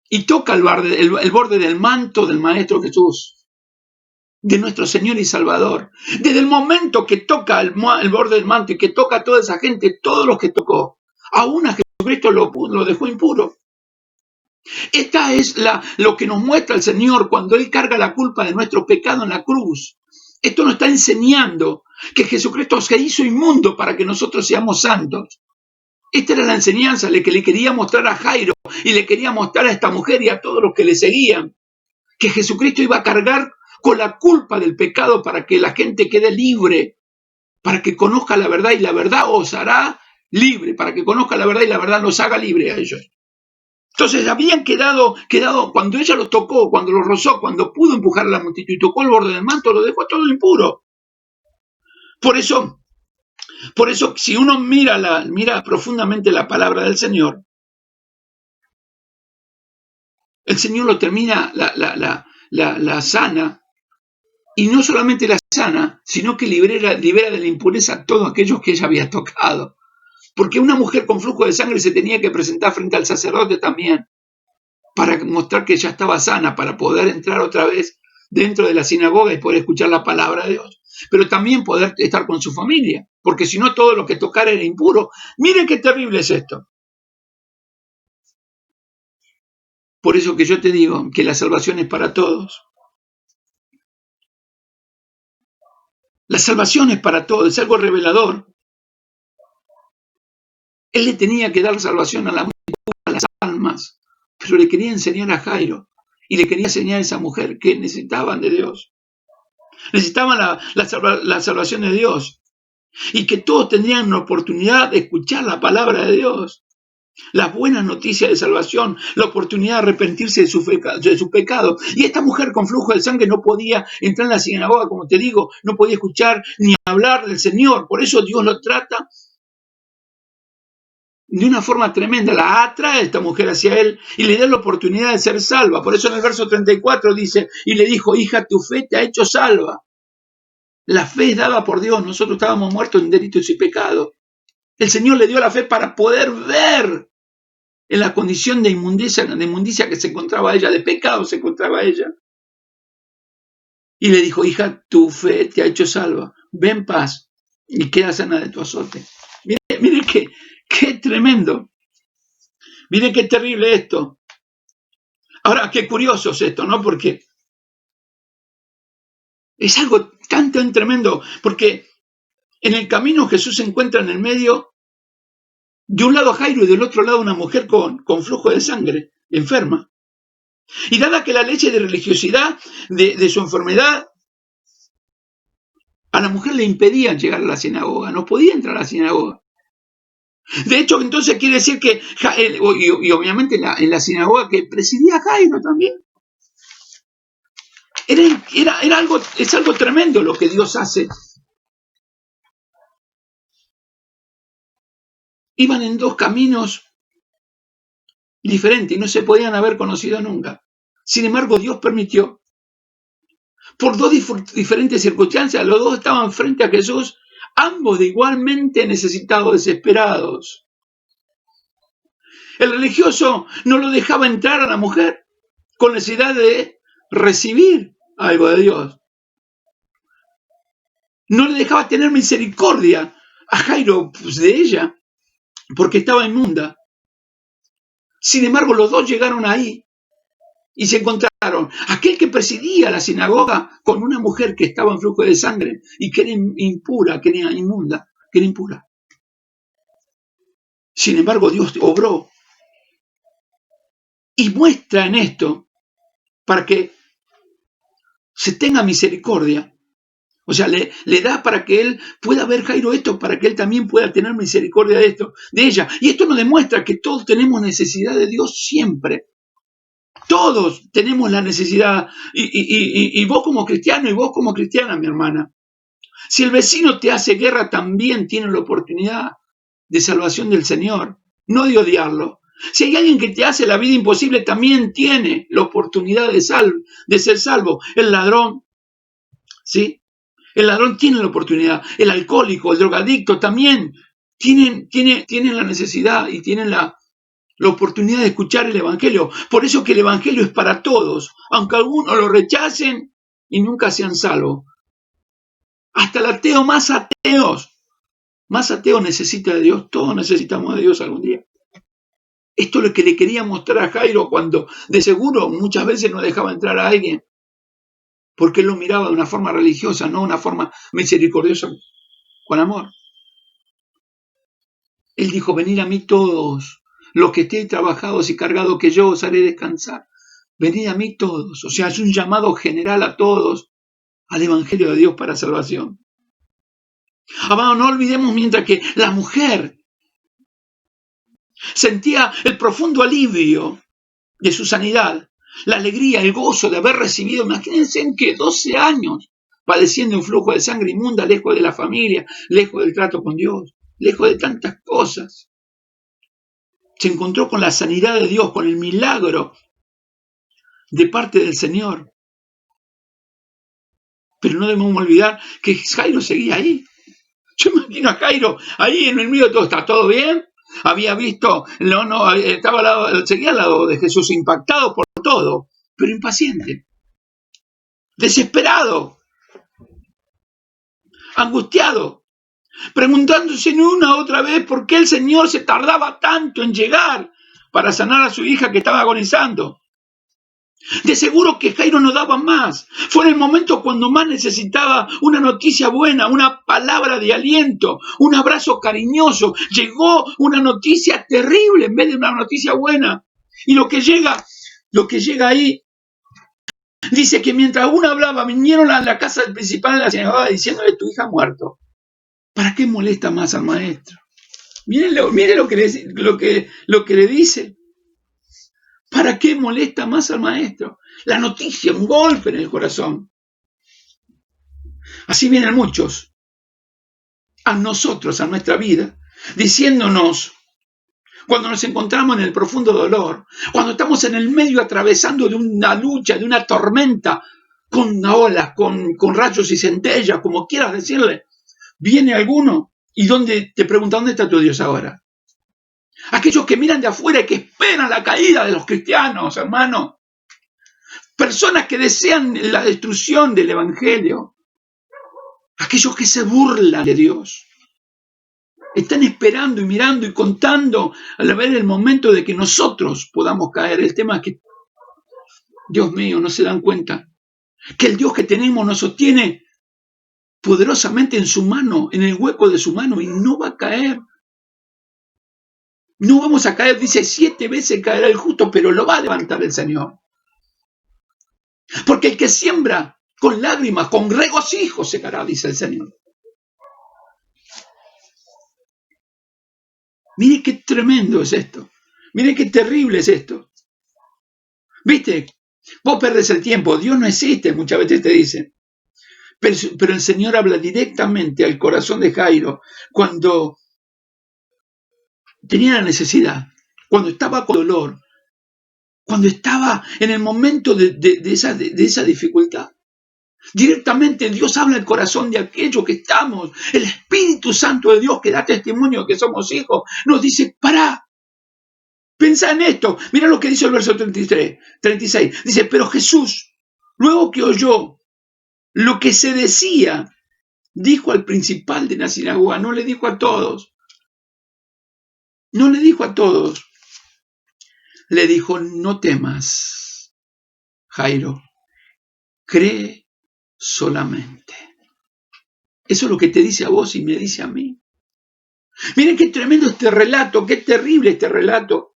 y toca el borde del manto del Maestro Jesús, de nuestro Señor y Salvador. Desde el momento que toca el borde del manto y que toca a toda esa gente, todos los que tocó, aún a Jesucristo lo dejó impuro. Esta es lo que nos muestra el Señor cuando Él carga la culpa de nuestro pecado en la cruz. Esto nos está enseñando que Jesucristo se hizo inmundo para que nosotros seamos santos. Esta era la enseñanza que le quería mostrar a Jairo y le quería mostrar a esta mujer y a todos los que le seguían, que Jesucristo iba a cargar con la culpa del pecado para que la gente quede libre, para que conozca la verdad y la verdad os hará libre, para que conozca la verdad y la verdad nos haga libre a ellos. Entonces habían quedado, cuando ella los tocó, cuando los rozó, cuando pudo empujar a la multitud y tocó el borde del manto, lo dejó todo impuro. Por eso, si uno mira profundamente la palabra del Señor, el Señor lo termina, la sana, y no solamente la sana, sino que libera de la impureza a todos aquellos que ella había tocado. Porque una mujer con flujo de sangre se tenía que presentar frente al sacerdote también, para mostrar que ella estaba sana, para poder entrar otra vez dentro de la sinagoga y poder escuchar la palabra de Dios. Pero también poder estar con su familia, porque si no todo lo que tocara era impuro. Miren qué terrible es esto. Por eso que yo te digo que la salvación es para todos. La salvación es para todos, es algo revelador. Él le tenía que dar salvación a las almas, pero le quería enseñar a Jairo y le quería enseñar a esa mujer que necesitaban de Dios. Necesitaban la salvación de Dios y que todos tendrían una oportunidad de escuchar la palabra de Dios, las buenas noticias de salvación, la oportunidad de arrepentirse de su pecado. Y esta mujer con flujo de sangre no podía entrar en la sinagoga, como te digo, no podía escuchar ni hablar del Señor. Por eso Dios lo trata de una forma tremenda, la atrae a esta mujer hacia él y le da la oportunidad de ser salva. Por eso en el verso 34 dice, y le dijo, hija, tu fe te ha hecho salva. La fe es dada por Dios, nosotros estábamos muertos en delitos y pecados. El Señor le dio la fe para poder ver en la condición de inmundicia que se encontraba ella, de pecado se encontraba ella. Y le dijo, hija, tu fe te ha hecho salva, ve en paz y queda sana de tu azote. Mire qué tremendo. Miren qué terrible esto. Ahora, qué curioso es esto, ¿no? Porque Es algo tan tremendo, porque en el camino Jesús se encuentra en el medio, de un lado a Jairo y del otro lado una mujer con flujo de sangre, enferma. Y dada que la leche de religiosidad de su enfermedad, a la mujer le impedían llegar a la sinagoga, no podía entrar a la sinagoga. De hecho, entonces quiere decir que, y obviamente en la sinagoga que presidía Jairo también. Es algo tremendo lo que Dios hace. Iban en dos caminos diferentes y no se podían haber conocido nunca. Sin embargo, Dios permitió, por dos diferentes circunstancias, los dos estaban frente a Jesús, ambos de igualmente necesitados, desesperados. El religioso no lo dejaba entrar a la mujer con necesidad de recibir algo de Dios. No le dejaba tener misericordia a Jairo de ella, porque estaba inmunda. Sin embargo, los dos llegaron ahí y se encontraron. Aquel que presidía la sinagoga con una mujer que estaba en flujo de sangre y que era impura, que era inmunda, que era impura. Sin embargo, Dios obró y muestra en esto para que se tenga misericordia. O sea, le da para que él pueda ver, Jairo, esto, para que él también pueda tener misericordia de ella. Y esto nos demuestra que todos tenemos necesidad de Dios siempre. Todos tenemos la necesidad. Y vos como cristiano y vos como cristiana, mi hermana. Si el vecino te hace guerra, también tiene la oportunidad de salvación del Señor, no de odiarlo. Si hay alguien que te hace la vida imposible, también tiene la oportunidad de ser salvo. El ladrón, ¿sí? El ladrón tiene la oportunidad. El alcohólico, el drogadicto también tienen la necesidad y tienen la oportunidad de escuchar el Evangelio. Por eso que el Evangelio es para todos, aunque algunos lo rechacen y nunca sean salvos. Hasta el ateo más ateo necesita de Dios. Todos necesitamos de Dios algún día. Esto es lo que le quería mostrar a Jairo cuando de seguro muchas veces no dejaba entrar a alguien, porque él lo miraba de una forma religiosa, no de una forma misericordiosa, con amor. Él dijo: venid a mí todos, los que estéis trabajados y cargados, que yo os haré descansar. Venid a mí todos. O sea, es un llamado general a todos al Evangelio de Dios para salvación. Amado, no olvidemos, mientras que la mujer sentía el profundo alivio de su sanidad, la alegría, el gozo de haber recibido, imagínense en que 12 años padeciendo un flujo de sangre inmunda, lejos de la familia, lejos del trato con Dios, lejos de tantas cosas. Se encontró con la sanidad de Dios, con el milagro de parte del Señor. Pero no debemos olvidar que Jairo seguía ahí. Yo imagino a Jairo ahí en el medio de todo. ¿Está todo bien? Había visto, seguía al lado de Jesús, impactado por todo, pero impaciente, desesperado, angustiado, preguntándose una otra vez por qué el Señor se tardaba tanto en llegar para sanar a su hija que estaba agonizando. De seguro que Jairo no daba más. Fue en el momento cuando más necesitaba una noticia buena, una palabra de aliento, un abrazo cariñoso. Llegó una noticia terrible en vez de una noticia buena. Y lo que llega ahí, dice que mientras uno hablaba, vinieron a la casa del principal de la sinagoga diciéndole: tu hija ha muerto. ¿Para qué molesta más al maestro? Miren lo que le dice. ¿Para qué molesta más al maestro? La noticia, un golpe en el corazón. Así vienen muchos a nosotros, a nuestra vida, diciéndonos, cuando nos encontramos en el profundo dolor, cuando estamos en el medio atravesando de una lucha, de una tormenta, con olas, con rayos y centellas, como quieras decirle, viene alguno y te pregunta: ¿dónde está tu Dios ahora? Aquellos que miran de afuera y que esperan la caída de los cristianos, hermano. Personas que desean la destrucción del Evangelio. Aquellos que se burlan de Dios. Están esperando y mirando y contando al ver el momento de que nosotros podamos caer. El tema es que, Dios mío, no se dan cuenta que el Dios que tenemos nos sostiene poderosamente en su mano, en el hueco de su mano, y no va a caer. No vamos a caer, dice, 7 veces caerá el justo, pero lo va a levantar el Señor. Porque el que siembra con lágrimas, con regocijo secará, dice el Señor. Mire qué tremendo es esto. Mire qué terrible es esto. ¿Viste? Vos perdés el tiempo. Dios no existe, muchas veces te dicen. Pero el Señor habla directamente al corazón de Jairo cuando tenía la necesidad, cuando estaba con dolor, cuando estaba en el momento de esa dificultad. Directamente Dios habla al corazón de aquello que estamos. El Espíritu Santo de Dios que da testimonio que somos hijos, nos dice, pará, pensá en esto. Mira lo que dice el verso 36. Dice, pero Jesús, luego que oyó lo que se decía, dijo al principal de la sinagoga, no le dijo a todos, le dijo, no temas, Jairo, cree solamente. Eso es lo que te dice a vos y me dice a mí. Miren qué tremendo este relato, qué terrible este relato,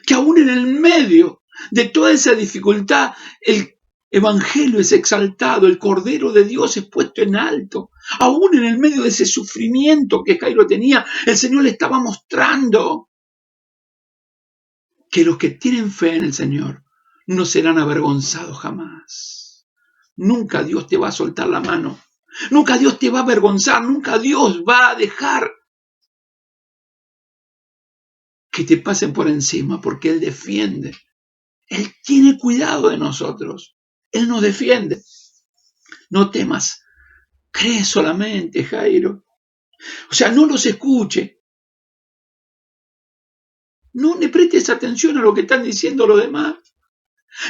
que aún en el medio de toda esa dificultad, el Evangelio es exaltado, el Cordero de Dios es puesto en alto. Aún en el medio de ese sufrimiento que Jairo tenía, el Señor le estaba mostrando que los que tienen fe en el Señor no serán avergonzados jamás. Nunca Dios te va a soltar la mano. Nunca Dios te va a avergonzar. Nunca Dios va a dejar que te pasen por encima, porque Él defiende. Él tiene cuidado de nosotros. Él nos defiende. No temas. Cree solamente, Jairo. O sea, no los escuche. No le prestes atención a lo que están diciendo los demás.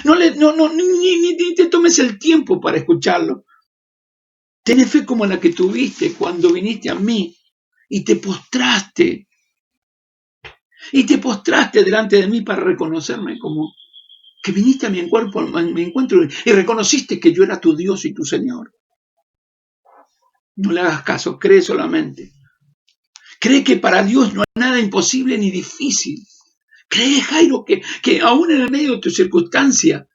Ni te tomes el tiempo para escucharlo. Ten fe como la que tuviste cuando viniste a mí y te postraste. Y te postraste delante de mí para reconocerme como que viniste a mi encuentro y reconociste que yo era tu Dios y tu Señor. No le hagas caso, cree solamente. Cree que para Dios no hay nada imposible ni difícil. Cree, Jairo, que aún en el medio de tu circunstancia,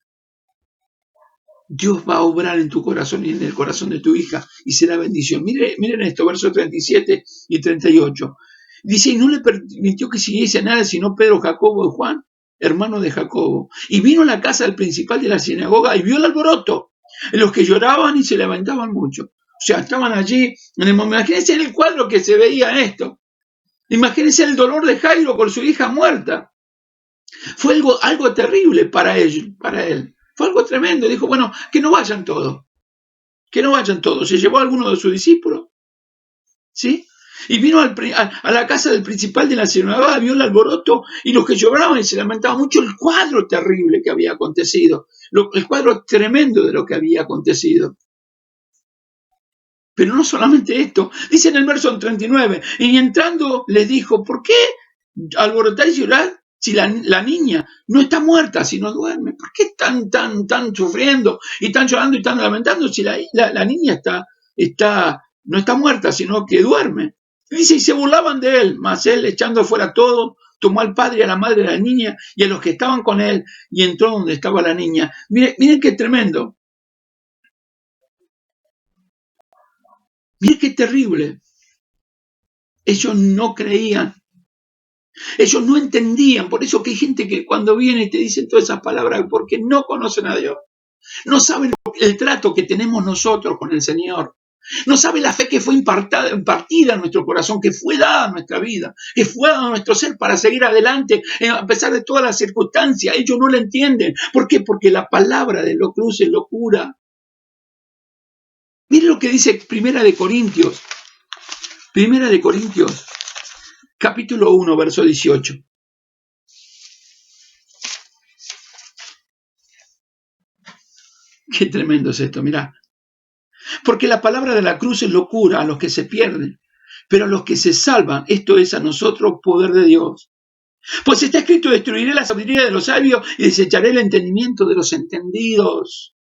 Dios va a obrar en tu corazón y en el corazón de tu hija y será bendición. Miren esto, versos 37 y 38. Dice, y no le permitió que siguiese nada sino Pedro, Jacobo y Juan, hermanos de Jacobo. Y vino a la casa del principal de la sinagoga y vio el alboroto, en los que lloraban y se lamentaban mucho. O sea, estaban allí, imagínense en el cuadro que se veía esto. Imagínense el dolor de Jairo por su hija muerta. Fue algo terrible para él. Fue algo tremendo. Dijo, bueno, que no vayan todos. Que no vayan todos. Se llevó a alguno de sus discípulos. ¿Sí? Y vino a la casa del principal de la sinagoga, vio el alboroto y los que lloraban y se lamentaban mucho el cuadro terrible que había acontecido. El cuadro tremendo de lo que había acontecido. Pero no solamente esto. Dice en el verso 39, y entrando les dijo, ¿por qué alborotáis y llorar si la niña no está muerta, sino duerme? ¿Por qué están sufriendo y están llorando y están lamentando si la niña no está muerta, sino que duerme? Dice, y se burlaban de él, mas él, echando fuera todo, tomó al padre y a la madre de la niña y a los que estaban con él y entró donde estaba la niña. Miren qué tremendo. Miren qué terrible. Ellos no creían. Ellos no entendían. Por eso que hay gente que cuando viene y te dicen todas esas palabras, porque no conocen a Dios. No saben el trato que tenemos nosotros con el Señor. No saben la fe que fue impartida en nuestro corazón, que fue dada a nuestra vida, que fue dada a nuestro ser para seguir adelante a pesar de todas las circunstancias. Ellos no lo entienden. ¿Por qué? Porque la palabra de la cruz es locura. Mire lo que dice Primera de Corintios, capítulo 1, verso 18. Qué tremendo es esto, mirá. Porque la palabra de la cruz es locura a los que se pierden, pero a los que se salvan, esto es a nosotros poder de Dios. Pues está escrito, destruiré la sabiduría de los sabios y desecharé el entendimiento de los entendidos.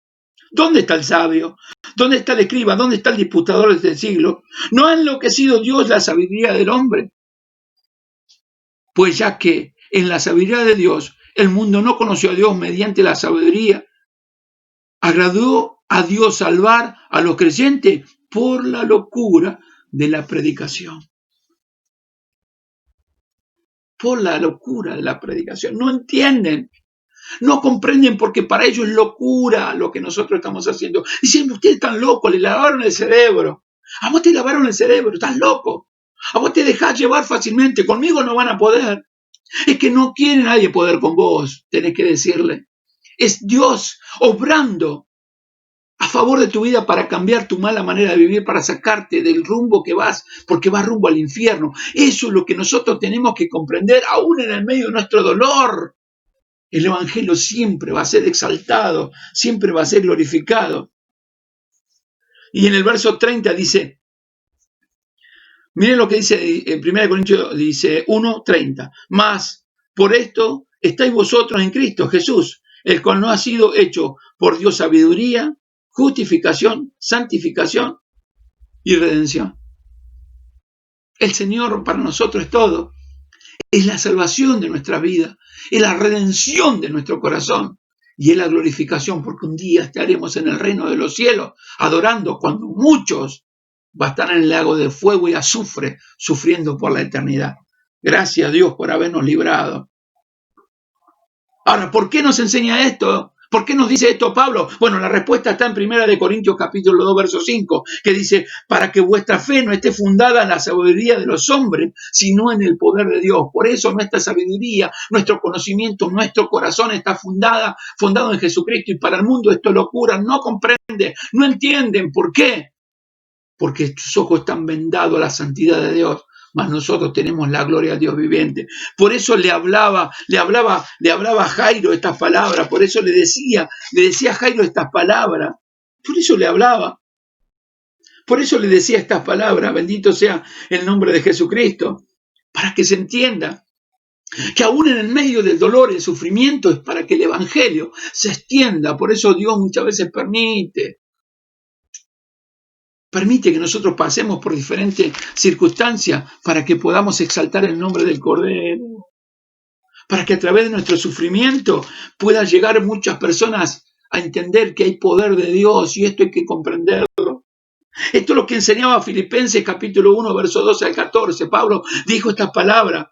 ¿Dónde está el sabio? ¿Dónde está el escriba? ¿Dónde está el disputador de este siglo? ¿No ha enloquecido Dios la sabiduría del hombre? Pues ya que en la sabiduría de Dios el mundo no conoció a Dios mediante la sabiduría, agradó a Dios salvar a los creyentes por la locura de la predicación. Por la locura de la predicación. No entienden, no comprenden, porque para ellos es locura lo que nosotros estamos haciendo. Dicen, ustedes están locos, le lavaron el cerebro. A vos te lavaron el cerebro, estás loco. A vos te dejás llevar fácilmente, conmigo no van a poder. Es que no quiere nadie poder con vos, tenés que decirle. Es Dios obrando a favor de tu vida para cambiar tu mala manera de vivir, para sacarte del rumbo que vas, porque vas rumbo al infierno. Eso es lo que nosotros tenemos que comprender, aún en el medio de nuestro dolor. El Evangelio siempre va a ser exaltado, siempre va a ser glorificado. Y en el verso 30 dice, miren lo que dice en 1 Corintios, dice 1:30, mas por esto estáis vosotros en Cristo Jesús, el cual no ha sido hecho por Dios sabiduría, justificación, santificación y redención. El Señor para nosotros es todo. Es la salvación de nuestra vida, es la redención de nuestro corazón y es la glorificación, porque un día estaremos en el reino de los cielos adorando cuando muchos van a estar en el lago de fuego y azufre, sufriendo por la eternidad. Gracias a Dios por habernos librado. Ahora, ¿por qué nos enseña esto? ¿Por qué nos dice esto Pablo? Bueno, la respuesta está en 1 Corintios capítulo 2, verso 5, que dice, para que vuestra fe no esté fundada en la sabiduría de los hombres, sino en el poder de Dios. Por eso nuestra sabiduría, nuestro conocimiento, nuestro corazón está fundado en Jesucristo. Y para el mundo esto es locura, no comprende, no entienden. ¿Por qué? Porque tus ojos están vendados a la santidad de Dios. Mas nosotros tenemos la gloria de Dios viviente. Por eso le hablaba a Jairo estas palabras, por eso le decía a Jairo estas palabras, por eso le hablaba, por eso le decía estas palabras, bendito sea el nombre de Jesucristo, para que se entienda que aún en el medio del dolor y el sufrimiento es para que el evangelio se extienda. Por eso Dios muchas veces permite que nosotros pasemos por diferentes circunstancias para que podamos exaltar el nombre del Cordero. Para que a través de nuestro sufrimiento puedan llegar muchas personas a entender que hay poder de Dios y esto hay que comprenderlo. Esto es lo que enseñaba Filipenses capítulo 1, verso 12 al 14. Pablo dijo estas palabras.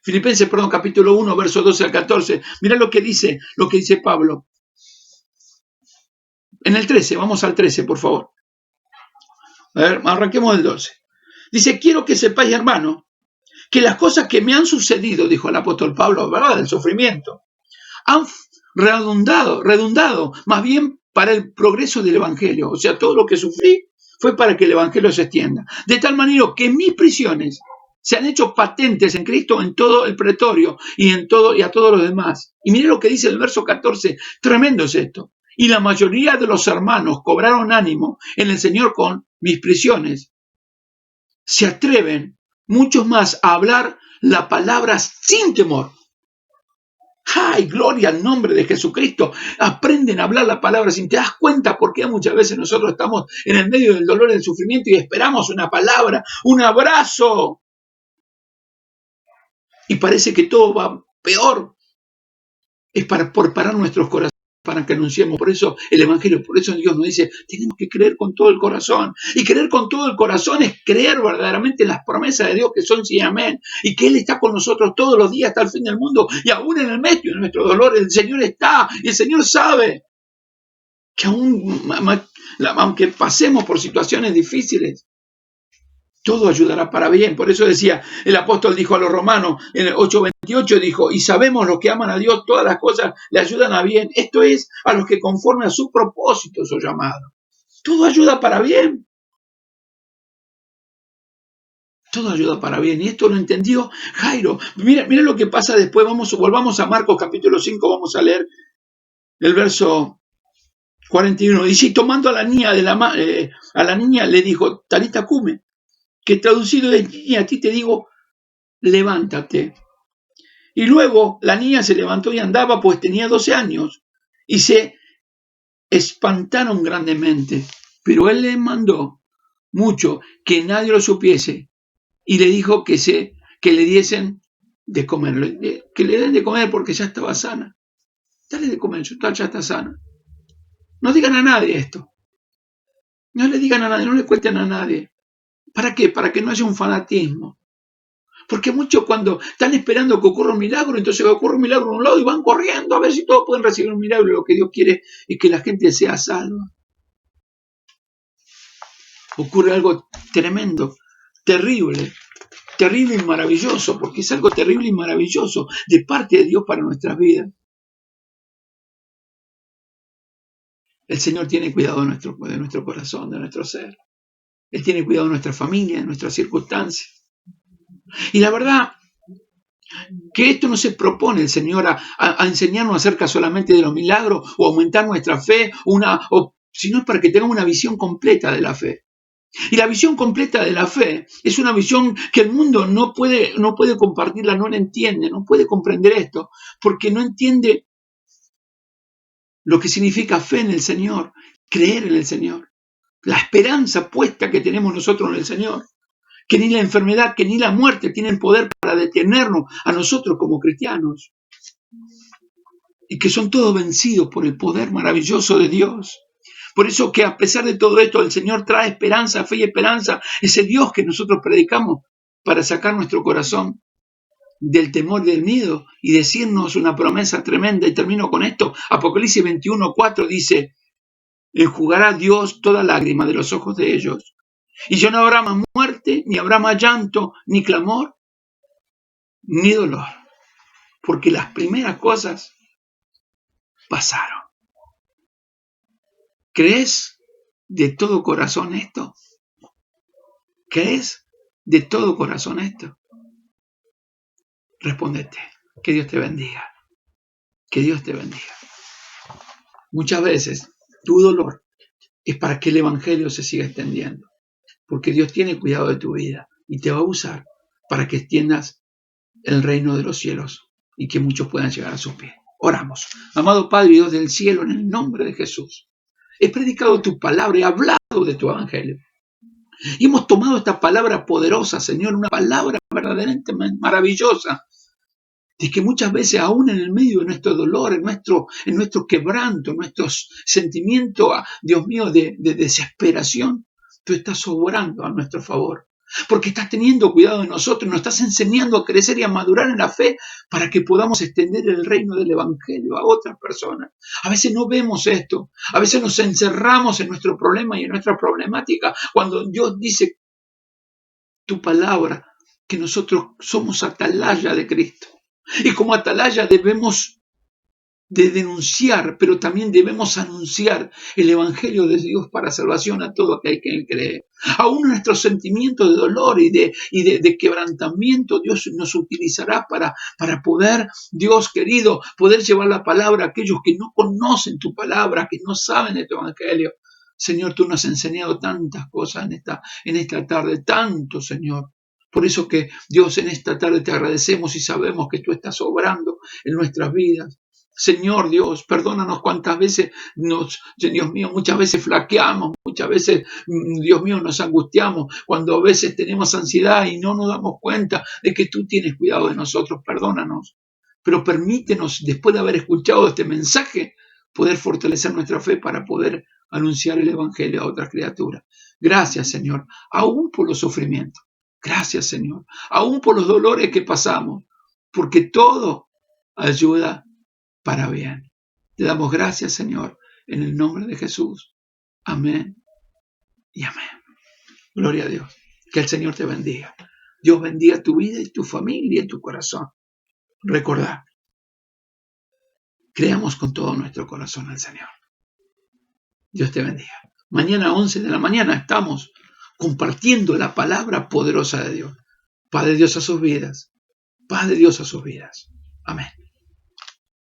Filipenses, capítulo 1, verso 12 al 14. Mira lo que dice Pablo. En el 13, vamos al 13, por favor. A ver, arranquemos del 12. Dice, quiero que sepáis, hermano, que las cosas que me han sucedido, dijo el apóstol Pablo, ¿verdad?, del sufrimiento, han redundado más bien para el progreso del evangelio. O sea, todo lo que sufrí fue para que el evangelio se extienda. De tal manera que mis prisiones se han hecho patentes en Cristo en todo el pretorio y a todos los demás. Y mire lo que dice el verso 14, tremendo es esto. Y la mayoría de los hermanos cobraron ánimo en el Señor con mis prisiones. Se atreven muchos más a hablar la palabra sin temor. ¡Ay, gloria al nombre de Jesucristo! Aprenden a hablar la palabra sin. ¿Te das cuenta por qué muchas veces nosotros estamos en el medio del dolor y del sufrimiento y esperamos una palabra, un abrazo? Y parece que todo va peor. Es por parar nuestros corazones, para que anunciemos. Por eso el Evangelio, por eso Dios nos dice, tenemos que creer con todo el corazón. Y creer con todo el corazón es creer verdaderamente en las promesas de Dios que son sí y amén. Y que Él está con nosotros todos los días hasta el fin del mundo. Y aún en el medio de nuestro dolor, el Señor está. Y el Señor sabe que aunque pasemos por situaciones difíciles, todo ayudará para bien. Por eso decía, el apóstol dijo a los romanos, en el 8:28 dijo, y sabemos los que aman a Dios, todas las cosas le ayudan a bien. Esto es, a los que conforme a su propósito son llamados. Todo ayuda para bien. Todo ayuda para bien. Y esto lo entendió Jairo. Mira lo que pasa después. Volvamos a Marcos capítulo 5, vamos a leer el verso 41. Dice, y tomando a la niña le dijo, Talita cume, que traducido es, niña, a ti te digo, levántate. Y luego la niña se levantó y andaba, pues tenía 12 años. y se espantaron grandemente. Pero él les mandó mucho que nadie lo supiese y le dijo que le diesen de comer, que le den de comer porque ya estaba sana. Dale de comer, ya está sana. No digan a nadie esto. No le digan a nadie, no le cuenten a nadie. ¿Para qué? Para que no haya un fanatismo. Porque muchos cuando están esperando que ocurra un milagro, entonces ocurre un milagro en un lado y van corriendo a ver si todos pueden recibir un milagro. Lo que Dios quiere es que la gente sea salva. Ocurre algo tremendo, terrible y maravilloso, porque es algo terrible y maravilloso de parte de Dios para nuestras vidas. El Señor tiene cuidado de nuestro corazón, de nuestro ser. Él tiene cuidado de nuestra familia, de nuestras circunstancias. Y la verdad que esto no se propone el Señor a enseñarnos acerca solamente de los milagros o aumentar nuestra fe, sino para que tengamos una visión completa de la fe. Y la visión completa de la fe es una visión que el mundo no puede compartirla, no la entiende, no puede comprender esto, porque no entiende lo que significa fe en el Señor, creer en el Señor, la esperanza puesta que tenemos nosotros en el Señor, que ni la enfermedad, que ni la muerte tienen poder para detenernos a nosotros como cristianos, y que son todos vencidos por el poder maravilloso de Dios. Por eso que a pesar de todo esto, el Señor trae esperanza, fe y esperanza. Ese Dios que nosotros predicamos para sacar nuestro corazón del temor y del miedo y decirnos una promesa tremenda. Y termino con esto. Apocalipsis 21:4 dice: enjugará Dios toda lágrima de los ojos de ellos. Y ya no habrá más muerte, ni habrá más llanto, ni clamor, ni dolor. Porque las primeras cosas pasaron. ¿Crees de todo corazón esto? ¿Crees de todo corazón esto? Respóndete. Que Dios te bendiga. Que Dios te bendiga. Muchas veces tu dolor es para que el evangelio se siga extendiendo. Porque Dios tiene cuidado de tu vida y te va a usar para que extiendas el reino de los cielos y que muchos puedan llegar a sus pies. Oramos. Amado Padre y Dios del cielo, en el nombre de Jesús, he predicado tu palabra, he hablado de tu evangelio. Y hemos tomado esta palabra poderosa, Señor, una palabra verdaderamente maravillosa, de que muchas veces, aún en el medio de nuestro dolor, en nuestro quebranto, en nuestros sentimientos, Dios mío, de desesperación, tú estás obrando a nuestro favor. Porque estás teniendo cuidado de nosotros, nos estás enseñando a crecer y a madurar en la fe para que podamos extender el reino del evangelio a otras personas. A veces no vemos esto, a veces nos encerramos en nuestro problema y en nuestra problemática, cuando Dios dice tu palabra que nosotros somos atalaya de Cristo. Y como atalaya debemos de denunciar, pero también debemos anunciar el evangelio de Dios para salvación a todo aquel que cree. Aún nuestros sentimientos de dolor y de quebrantamiento, Dios nos utilizará para poder, Dios querido, poder llevar la palabra a aquellos que no conocen tu palabra, que no saben de tu evangelio. Señor, tú nos has enseñado tantas cosas en esta tarde, tanto, Señor. Por eso que, Dios, en esta tarde te agradecemos y sabemos que tú estás obrando en nuestras vidas. Señor Dios, perdónanos cuántas veces Dios mío, muchas veces flaqueamos, muchas veces, Dios mío, nos angustiamos, cuando a veces tenemos ansiedad y no nos damos cuenta de que tú tienes cuidado de nosotros, perdónanos. Pero permítenos, después de haber escuchado este mensaje, poder fortalecer nuestra fe para poder anunciar el evangelio a otras criaturas. Gracias, Señor, aún por los sufrimientos. Gracias, Señor, aún por los dolores que pasamos, porque todo ayuda para bien. Te damos gracias, Señor, en el nombre de Jesús. Amén y amén. Gloria a Dios. Que el Señor te bendiga. Dios bendiga tu vida y tu familia y tu corazón. Recordad, creamos con todo nuestro corazón al Señor. Dios te bendiga. Mañana a 11 de la mañana estamos compartiendo la palabra poderosa de Dios. Paz de Dios a sus vidas. Paz de Dios a sus vidas. Amén.